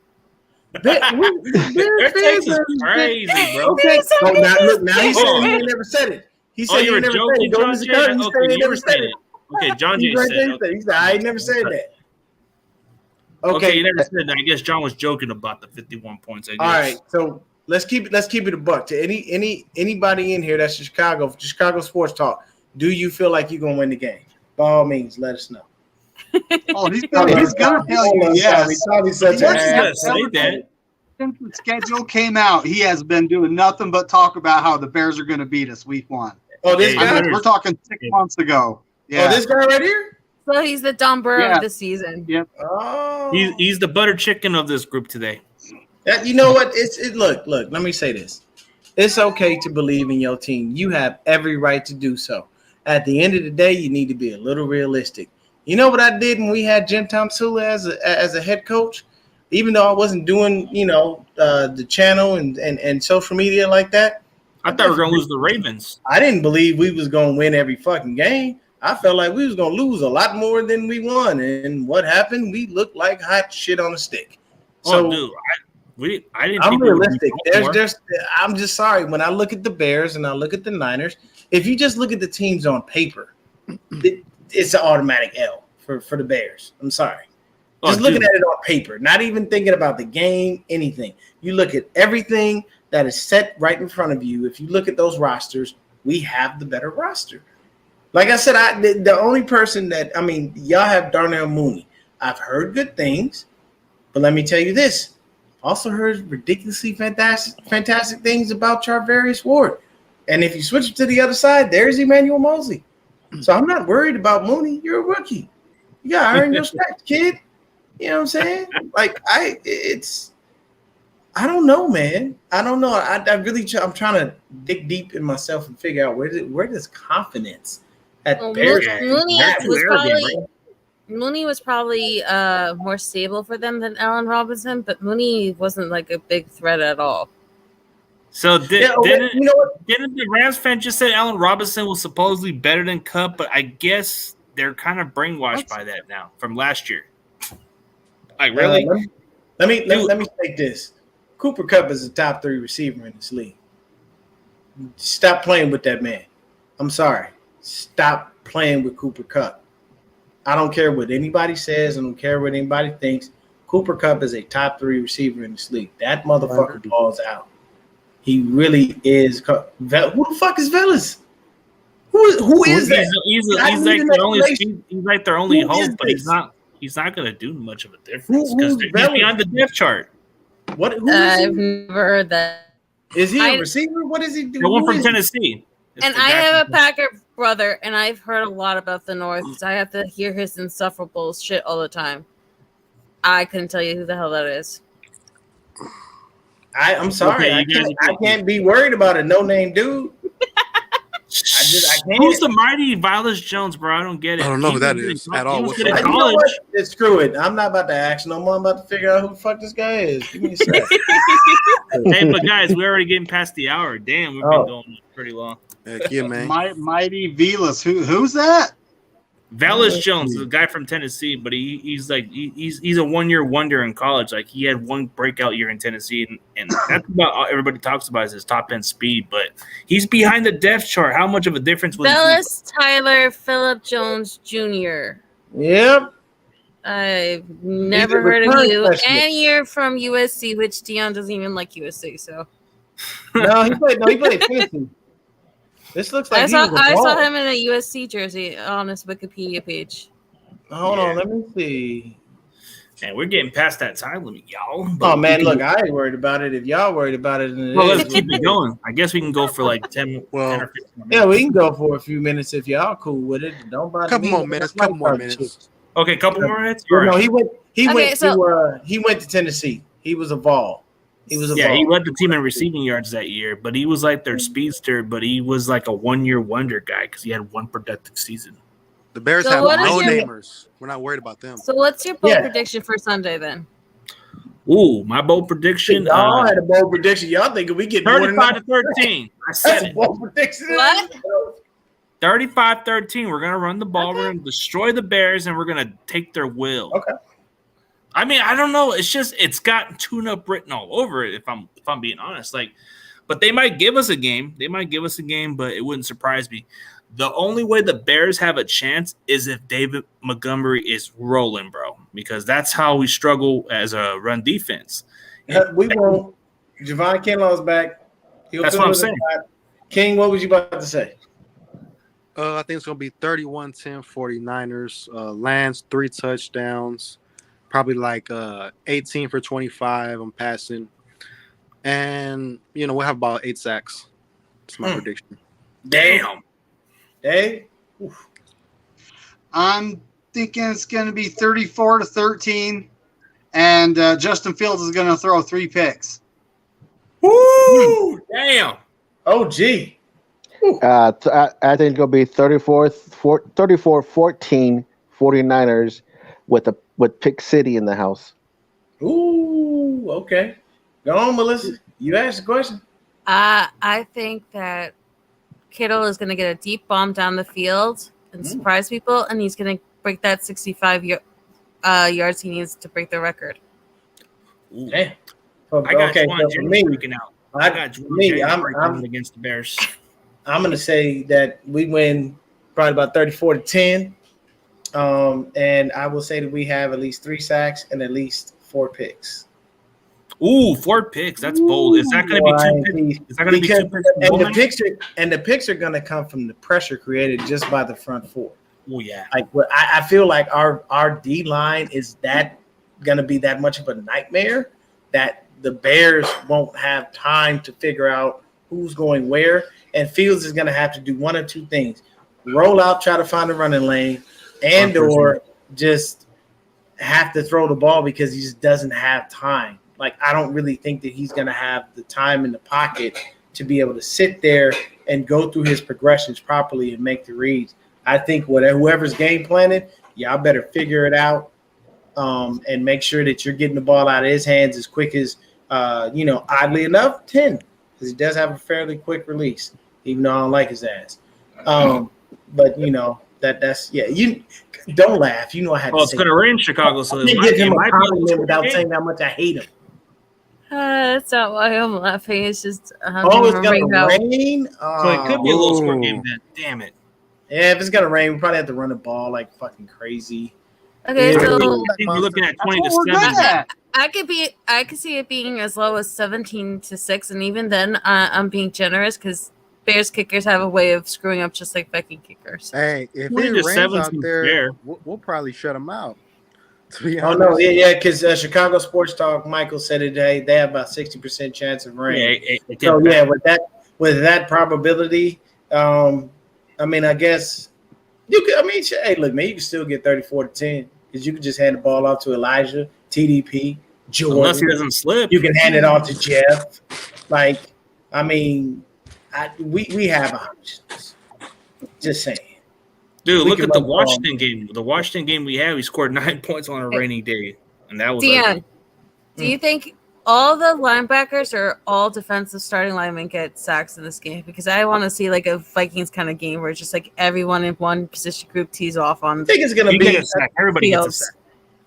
Their takes is crazy, bro. Okay, so now he said Oh. he never said it. He said Oh, you he were never said joking, it. Go to John the Jay? curtain. He Okay, said he you never were said saying it. it. Okay, John Jay He's right said there, okay. he said, I ain't never said that. Okay, you Okay. never said that. I guess John was joking about the 51 points. I guess. All right, so let's keep it a buck. To anybody in here that's Chicago Sports Talk, do you feel like you're gonna win the game? By all means, let us know. Oh, he's gonna tell you yes. He's such He's an gonna ass. say that. Since the schedule came out, he has been doing nothing but talk about how the Bears are going to beat us week 1. Oh, this Yeah, guy. I mean, we're talking 6 months ago. Yeah. Oh, this guy right here. So he's the Don Burr Yeah. of the season. Yep. Oh, He's the butter chicken of this group today. You know what? Look. Let me say this. It's okay to believe in your team. You have every right to do so. At the end of the day, you need to be a little realistic. You know what I did when we had Jim Tomsula as a head coach? Even though I wasn't doing, the channel and social media like that. I thought we were going to lose the Ravens. I didn't believe we was going to win every fucking game. I felt like we was going to lose a lot more than we won. And what happened? We looked like hot shit on a stick. So, Dude, I didn't. I'm think we would realistic. be more. I'm just sorry. When I look at the Bears and I look at the Niners, if you just look at the teams on paper, it's an automatic L for the Bears. I'm sorry. Just looking at it on paper, not even thinking about the game, anything. You look at everything that is set right in front of you. If you look at those rosters, we have the better roster. Like I said, the only person y'all have Darnell Mooney. I've heard good things, but let me tell you this. Also heard ridiculously fantastic things about Charvarius Ward. And if you switch to the other side, there's Emmanuel Mosley. So I'm not worried about Mooney. You're a rookie. You got to earn your stripes, kid. You know what I'm saying? Like I don't know, man. I don't know. I'm trying to dig deep in myself and figure out where does confidence at Bears. Mooney was probably more stable for them than Allen Robinson, but Mooney wasn't like a big threat at all. So didn't the Rams fan just say Allen Robinson was supposedly better than Kupp, but I guess they're kind of brainwashed by that now from last year. Like really? Let me take this. Cooper Kupp is a top 3 receiver in this league. Stop playing with that man. I'm sorry. Stop playing with Cooper Kupp. I don't care what anybody says. I don't care what anybody thinks. Cooper Kupp is a top 3 receiver in this league. That motherfucker balls out. He really is. Who the fuck is Velez? Who is that? He's like their only hope, but he's not going to do much of a difference because he's behind the depth chart. I've never heard that. Is he a receiver? What is he doing? The one from Tennessee. And I have a Packer brother, and I've heard a lot about the North. So I have to hear his insufferable shit all the time. I couldn't tell you who the hell that is. I'm sorry. Okay, I can't be worried about a no-name dude. I can't. Who's the mighty Vilas Jones, bro? I don't get it. I don't know who that is at all. You know what? Screw it. I'm not about to ask no more. I'm about to figure out who the fuck this guy is. Give me a second. Hey, but guys, we're already getting past the hour. Damn, we've been going pretty long. Heck yeah, man. Mighty Vilas. Who's that? Velus Jones, the guy from Tennessee, but he's a 1 year wonder in college. Like he had one breakout year in Tennessee, and that's about all everybody talks about is his top end speed. But he's behind the depth chart. How much of a difference was Velus Tyler Phillip Jones Jr. Yep. I've never heard of you. And you're from USC, which Dion doesn't even like USC. So No, he played Tennessee. This looks like I saw him in a USC jersey on his Wikipedia page. Hold on, let me see. And we're getting past that time limit, y'all. Oh man, look, I ain't worried about it. If y'all worried about it, then well, let's keep it going. I guess we can go for like 10 or 15 minutes. Yeah, we can go for a few minutes if y'all cool with it. Don't bother Couple me. more minutes. Okay, couple more minutes. Well, no, he went so- to Tennessee. He was a Vol. He led the team in receiving yards that year, but he was like their speedster, but he was like a 1 year wonder guy because he had one productive season. The Bears So have what is no-namers. We're not worried about them. So what's your bold prediction for Sunday then? Ooh, my bold prediction. Y'all had a bold prediction. Y'all thinking we get 35-13. I said That's a it. bold prediction. What? 35-13. We're gonna run the ball. Okay. We're gonna destroy the Bears, and we're gonna take their will. Okay. I mean, I don't know. It's just it's got tune-up written all over it. If I'm being honest, but they might give us a game. But it wouldn't surprise me. The only way the Bears have a chance is if David Montgomery is rolling, bro, because that's how we struggle as a run defense. We won't. Javon Kinlaw's back. That's what I'm saying. King, what was you about to say? I think it's going to be 31-10 49ers. Lance, 3 touchdowns. Probably like 18 for 25 on passing. And, we'll have about 8 sacks. That's my prediction. Damn. Dave? I'm thinking it's going to be 34-13, and Justin Fields is going to throw 3 picks. Woo! Damn. Oh, gee. I think it's going to be 34-14 49ers with Pick City in the house. Ooh, okay. Go on, Melissa. You asked the question. I think that Kittle is going to get a deep bomb down the field and surprise people, and he's going to break that 65 yards he needs to break the record. Damn. I got okay, Juwan so for Jennings me, freaking out. I got Juwan Jennings freaking out against the Bears. I'm going to say that we win probably about 34-10. And I will say that we have at least 3 sacks and at least 4 picks. Ooh, 4 picks. That's bold. Is that going to be 2 picks? Is that going to be 2 picks? And the picks are going to come from the pressure created just by the front 4. Oh yeah. Like I feel like our D line is that going to be that much of a nightmare that the Bears won't have time to figure out who's going where. And Fields is going to have to do one of 2 things: roll out, try to find a running lane, and or just have to throw the ball because he just doesn't have time. Like, I don't really think that he's going to have the time in the pocket to be able to sit there and go through his progressions properly and make the reads. I think whoever's game planning, y'all better figure it out and make sure that you're getting the ball out of his hands as quick as, oddly enough, 10, because he does have a fairly quick release, even though I don't like his ass. But, that's you don't laugh. You know I had to say. Well, it's going to rain in Chicago, so I can't give him a compliment without saying how much I hate him. That's not why I'm laughing. It's just It's gonna rain. So it could be a low score game then. Damn it. Yeah, if it's gonna rain, we probably have to run the ball like fucking crazy. Okay, Yeah. so We're looking at 20 to That's what we're 7. good at. I could see it being as low as 17-6, and even then, I'm being generous because Bears kickers have a way of screwing up just like Viking kickers. Hey, if 20 it to rains 7 out seems there, fair. we'll probably shut them out. To be Oh honest. no, yeah, because Chicago Sports Talk, Michael said today they have about 60% chance of rain. So yeah, with that probability, I guess you could. Hey, look, man, you can still get 34-10 because you can just hand the ball off to Elijah, TDP, Jordan. Unless he doesn't slip. You can hand it off to Jeff. We have options. Just saying. Dude, We look can at the run the ball. Washington game. The Washington game we had, we scored 9 points on a rainy day, and that was Dion, ugly. do you think all the linebackers or all defensive starting linemen get sacks in this game? Because I want to see like a Vikings kind of game where it's just like everyone in one position group tees off on. I think it's gonna You be get a sack. Everybody gets a fields.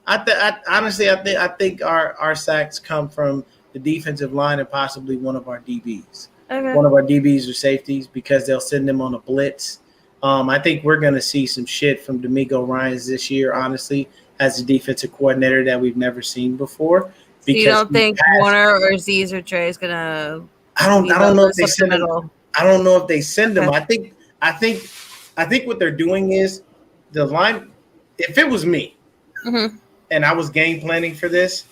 sack. Honestly, I think our sacks come from the defensive line and possibly one of our DBs. Okay. One of our DBs or safeties because they'll send them on a blitz. I think we're going to see some shit from D'Amico Ryans this year, honestly, as a defensive coordinator that we've never seen before. So you don't think Warner or Z's or Dre is gonna? I don't know if they send them. middle? I don't know if they send them. Okay. I think what they're doing is the line. If it was me, and I was game planning for this,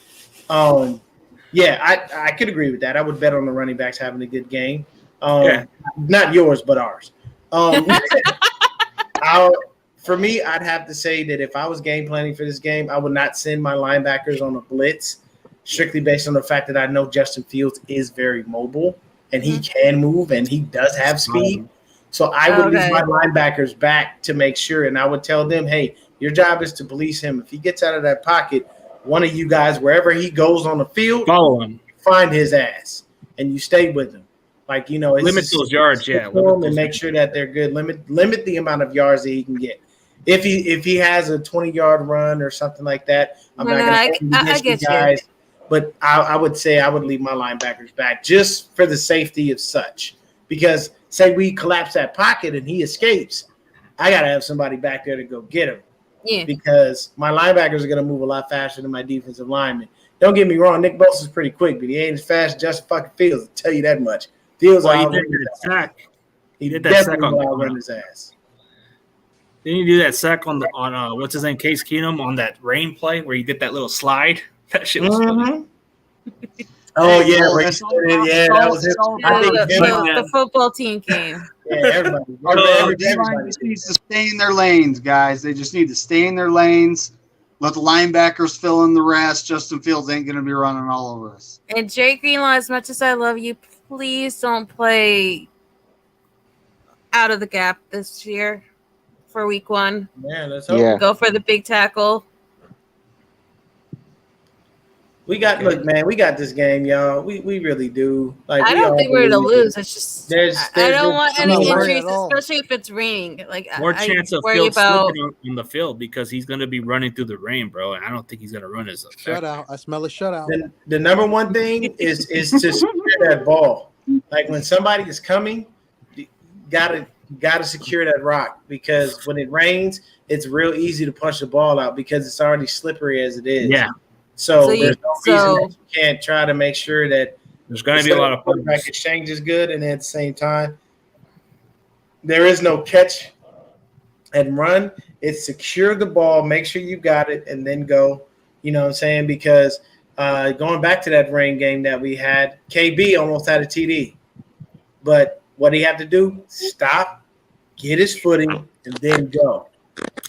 yeah, I could agree with that. I would bet on the running backs having a good game. Not yours, but ours. For me, I'd have to say that if I was game planning for this game, I would not send my linebackers on a blitz, strictly based on the fact that I know Justin Fields is very mobile and he can move and he does have speed. So I would leave my linebackers back to make sure, and I would tell them, hey, your job is to police him. If he gets out of that pocket, one of you guys, wherever he goes on the field, follow him, find his ass, and you stay with him. Like, you know, it's limit those yards, and make sure that they're good. Limit the amount of yards that he can get. If he has a 20-yard run or something like that, I'm not going to get guys. But I would say I would leave my linebackers back just for the safety of such. Because say we collapse that pocket and he escapes, I got to have somebody back there to go get him. Yeah. Because my linebackers are going to move a lot faster than my defensive linemen. Don't get me wrong, Nick Bosa's pretty quick, but he ain't as fast as Justin fucking Fields. I'll tell you that much. Fields he did that sack. He did that sack on his ass. Didn't he do that sack on what's his name, Case Keenum, on that rain play where he did that little slide? That shit was funny. Oh yeah, that was it. The football team came. Yeah, everybody. Everybody just needs to stay in their lanes, guys. They just need to stay in their lanes. Let the linebackers fill in the rest. Justin Fields ain't going to be running all over us. And Jay Greenlaw, as much as I love you, please don't play out of the gap this year for week 1. Yeah, let's hope. Go for the big tackle. We got this game, y'all. We really do. Like, I don't think we're going to lose. It's just I don't want any injuries, all. especially if it's raining. Like more chance of Fields slipping on the field because he's going to be running through the rain, bro. And I don't think he's going to run as a shutout. I smell a shutout. The number one thing is to secure that ball. Like when somebody is coming, you gotta secure that rock because when it rains, it's real easy to punch the ball out because it's already slippery as it is. Yeah. So there's no reason that you can't try to make sure that there's going to be a lot of quarterback exchange is good, and at the same time, there is no catch and run. It's secure the ball, make sure you got it, and then go. You know what I'm saying? Because going back to that rain game that we had, KB almost had a TD. But what he had to do, stop, get his footing, and then go.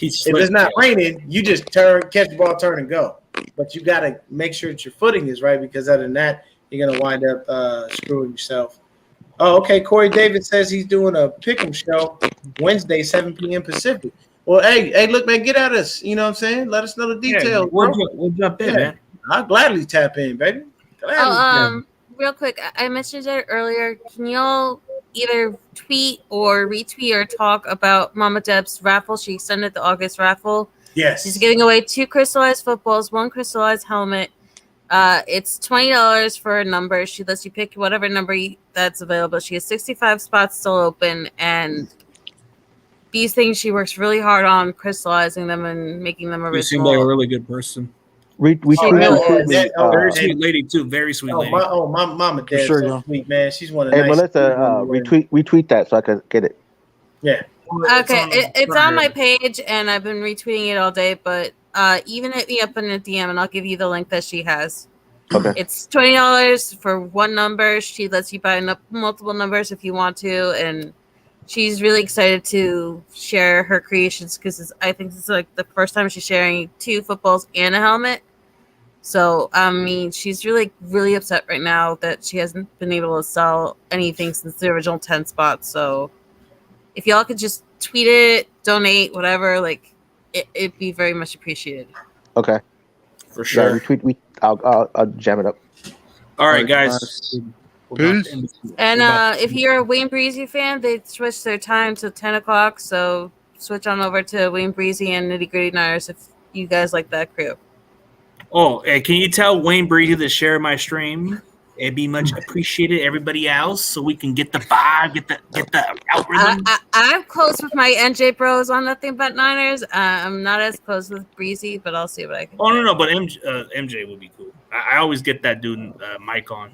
If it's not raining, you just catch the ball, turn, and go. But you got to make sure that your footing is right because other than that, you're going to wind up screwing yourself. Oh, okay. Corey David says he's doing a pick'em show Wednesday, 7 p.m. Pacific. Well, hey, look, man, get at us. You know what I'm saying? Let us know the details. We'll jump in, man. I'll gladly tap in, baby. Real quick, I mentioned it earlier. Can y'all either tweet or retweet or talk about Mama Deb's raffle? She extended the August raffle. Yes. She's giving away 2 crystallized footballs, 1 crystallized helmet. It's $20 for a number. She lets you pick whatever number that's available. She has 65 spots still open, and these things she works really hard on crystallizing them and making them original. You seem like a really good person. Very sweet lady too. Very sweet lady. My mama Dad's so sweet, man. She's one of the Hey, Melissa, retweet that so I can get it. Yeah. Okay, it's on my page, and I've been retweeting it all day. But even hit me up in a DM, and I'll give you the link that she has. Okay. It's $20 for 1 number. She lets you buy multiple numbers if you want to, and she's really excited to share her creations because I think this is like the first time she's sharing 2 footballs and a helmet. So, I mean, she's really, really upset right now that she hasn't been able to sell anything since the original 10 spots. So, if y'all could just tweet it, donate, whatever, like, it'd be very much appreciated. Okay. For sure. Yeah, I'll jam it up. All right, guys. Peace. And if you're a Wayne Breezy fan, they switched their time to 10 o'clock. So switch on over to Wayne Breezy and Nitty Gritty Niners if you guys like that crew. Oh, can you tell Wayne Brady to share my stream? It'd be much appreciated. Everybody else, so we can get the vibe, get the algorithm. I'm close with my NJ bros on Nothing But Niners. I'm not as close with Breezy, but I'll see what I can do. Oh, no, but MJ would be cool. I always get that dude mic on.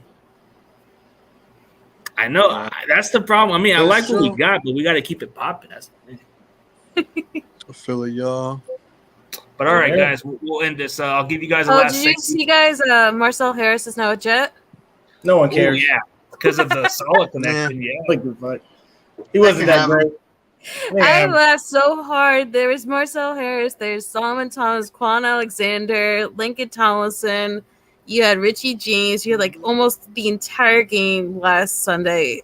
I know. That's the problem. I mean, I like what we got, but we got to keep it popping. That's the thing. I feel it, y'all. But all right, guys, we'll end this. I'll give you guys a last did you see, guys, Marcel Harris is now a Jet? No one cares. Yeah, because of the solid connection. Yeah. He wasn't that great. I laughed so hard. There was Marcel Harris. There's Solomon Thomas, Quan Alexander, Lincoln Tomlinson. You had Richie James. You had like almost the entire game last Sunday,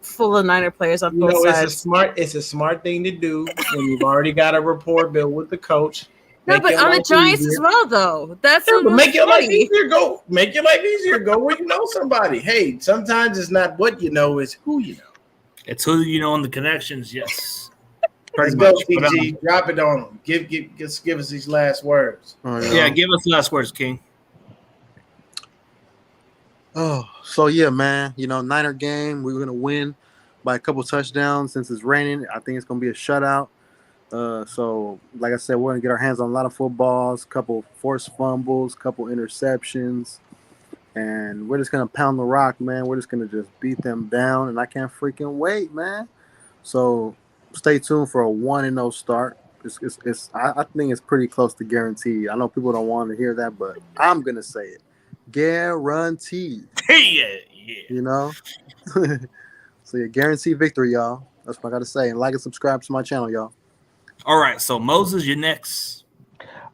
full of Niner players on both sides. It's a smart thing to do when you've already got a rapport built with the coach. No, but on the Giants as well, though. That's make your life easier. Make your life easier. Go where you know somebody. Hey, sometimes it's not what you know, it's who you know. It's who you know and the connections. Yes. Let's go, PG. Drop it on them. Give us these last words. Yeah, give us last words, King. Oh, so yeah, man. Niner game. We were gonna win by a couple touchdowns. Since it's raining, I think it's gonna be a shutout. So like I said, we're gonna get our hands on a lot of footballs, couple forced fumbles, couple interceptions, and we're just gonna pound the rock, man. We're just gonna just beat them down, and I can't freaking wait, man. So stay tuned for a 1-0 start. I think it's pretty close to guaranteed. I know people don't want to hear that, but I'm gonna say it. Guaranteed. Yeah. So yeah, guaranteed victory, y'all. That's what I gotta say. And like and subscribe to my channel, y'all. All right, so Moses, you're next.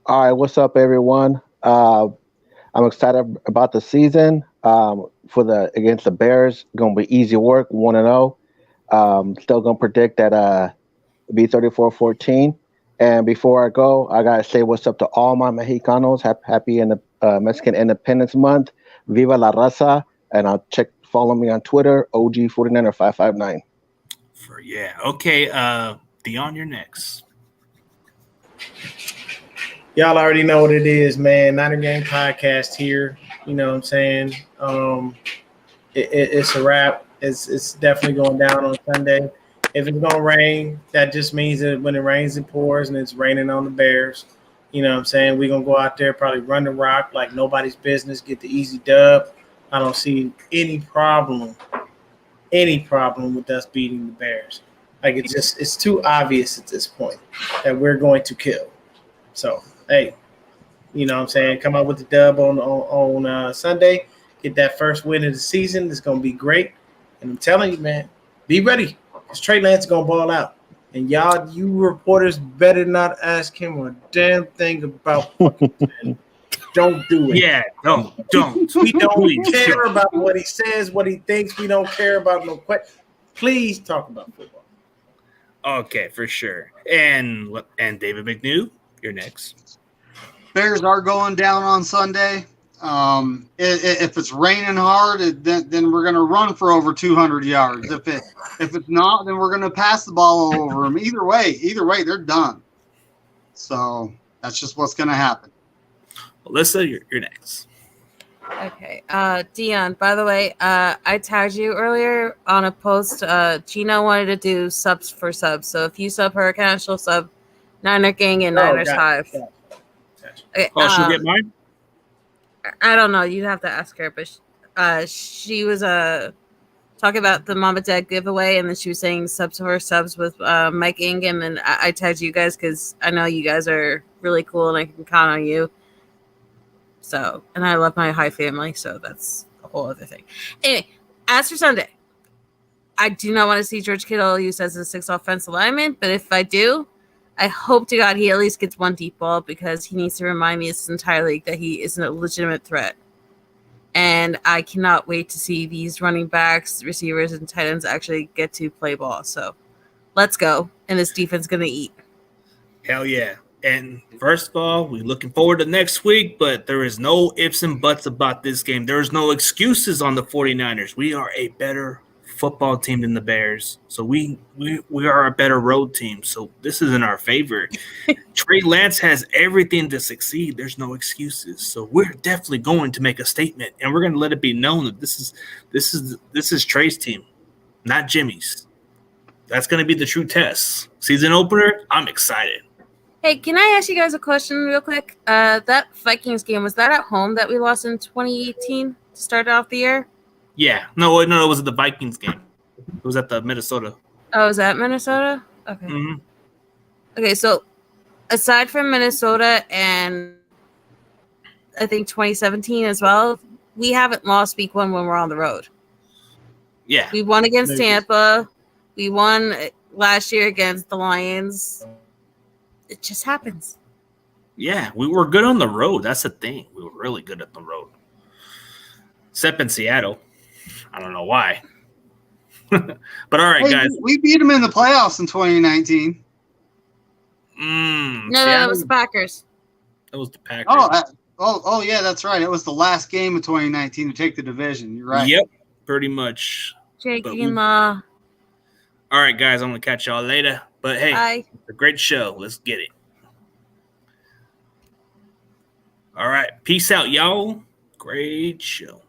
All right, what's up, everyone? I'm excited about the season. Against the Bears, gonna be easy work, 1-0. Still gonna predict that be 34-14. And before I go, I gotta say what's up to all my Mexicanos. Happy in the Mexican Independence Month. Viva la raza! And follow me on Twitter, OG49er559. Okay. Dion, you're next. Y'all already know what it is, man. Niner Game Podcast here. You know what I'm saying? It's a wrap. It's definitely going down on Sunday. If it's going to rain, that just means that when it rains, it pours, and it's raining on the Bears. You know what I'm saying? We're going to go out there, probably run the rock like nobody's business, get the easy dub. I don't see any problem with us beating the Bears. Like it's too obvious at this point that we're going to kill. So, hey, you know what I'm saying? Come out with the dub on Sunday. Get that first win of the season. It's going to be great. And I'm telling you, man, be ready. Because Trey Lance is going to ball out. And y'all, you reporters better not ask him a damn thing about fucking ten. Don't do it. Yeah, don't. We don't care about what he says, what he thinks. We don't care about no question. Please talk about football. Okay, for sure. And David McNew, you're next. Bears are going down on Sunday. If it's raining hard, then we're going to run for over 200 yards. If it's not, then we're going to pass the ball over them. Either way, they're done. So that's just what's going to happen. Alyssa, you're next. Okay. Dion, by the way, I tagged you earlier on a post. Gina wanted to do subs for subs. So if you sub her account, she'll sub Niner Gang and Niners Hive. Okay, she'll get mine? I don't know. You have to ask her. But she was talking about the Mama Dad giveaway, and then she was saying subs for subs with Mike Ingham. And I tagged you guys because I know you guys are really cool, and I can count on you. So, and I love my Hive family, so that's a whole other thing. Anyway, as for Sunday, I do not want to see George Kittle used as a 6th offensive lineman, but if I do, I hope to God he at least gets one deep ball because he needs to remind me this entire league that he is a legitimate threat. And I cannot wait to see these running backs, receivers, and tight ends actually get to play ball. So let's go. And this defense going to eat. Hell yeah. And first of all, we're looking forward to next week, but there is no ifs and buts about this game. There is no excuses on the 49ers. We are a better football team than the Bears. So we are a better road team. So this is in our favor. Trey Lance has everything to succeed. There's no excuses. So we're definitely going to make a statement, and we're going to let it be known that this is Trey's team, not Jimmy's. That's going to be the true test. Season opener, I'm excited. Hey, can I ask you guys a question real quick? That Vikings game, was that at home that we lost in 2018 to start off the year? Yeah. No, it was at the Vikings game. It was at the Minnesota. Oh, was that Minnesota? Okay. Mm-hmm. Okay, so aside from Minnesota and I think 2017 as well, we haven't lost week 1 when we're on the road. Yeah. We won against Tampa. We won last year against the Lions. It just happens. Yeah, we were good on the road. That's the thing. We were really good at the road. Except in Seattle. I don't know why. But all right, guys. We beat them in the playoffs in 2019. No, that was the Packers. That was the Packers. Oh, yeah, that's right. It was the last game of 2019 to take the division. You're right. Yep, pretty much. Jake and Ma. All right, guys. I'm going to catch y'all later. But, hey, Bye. It's a great show. Let's get it. All right. Peace out, y'all. Great show.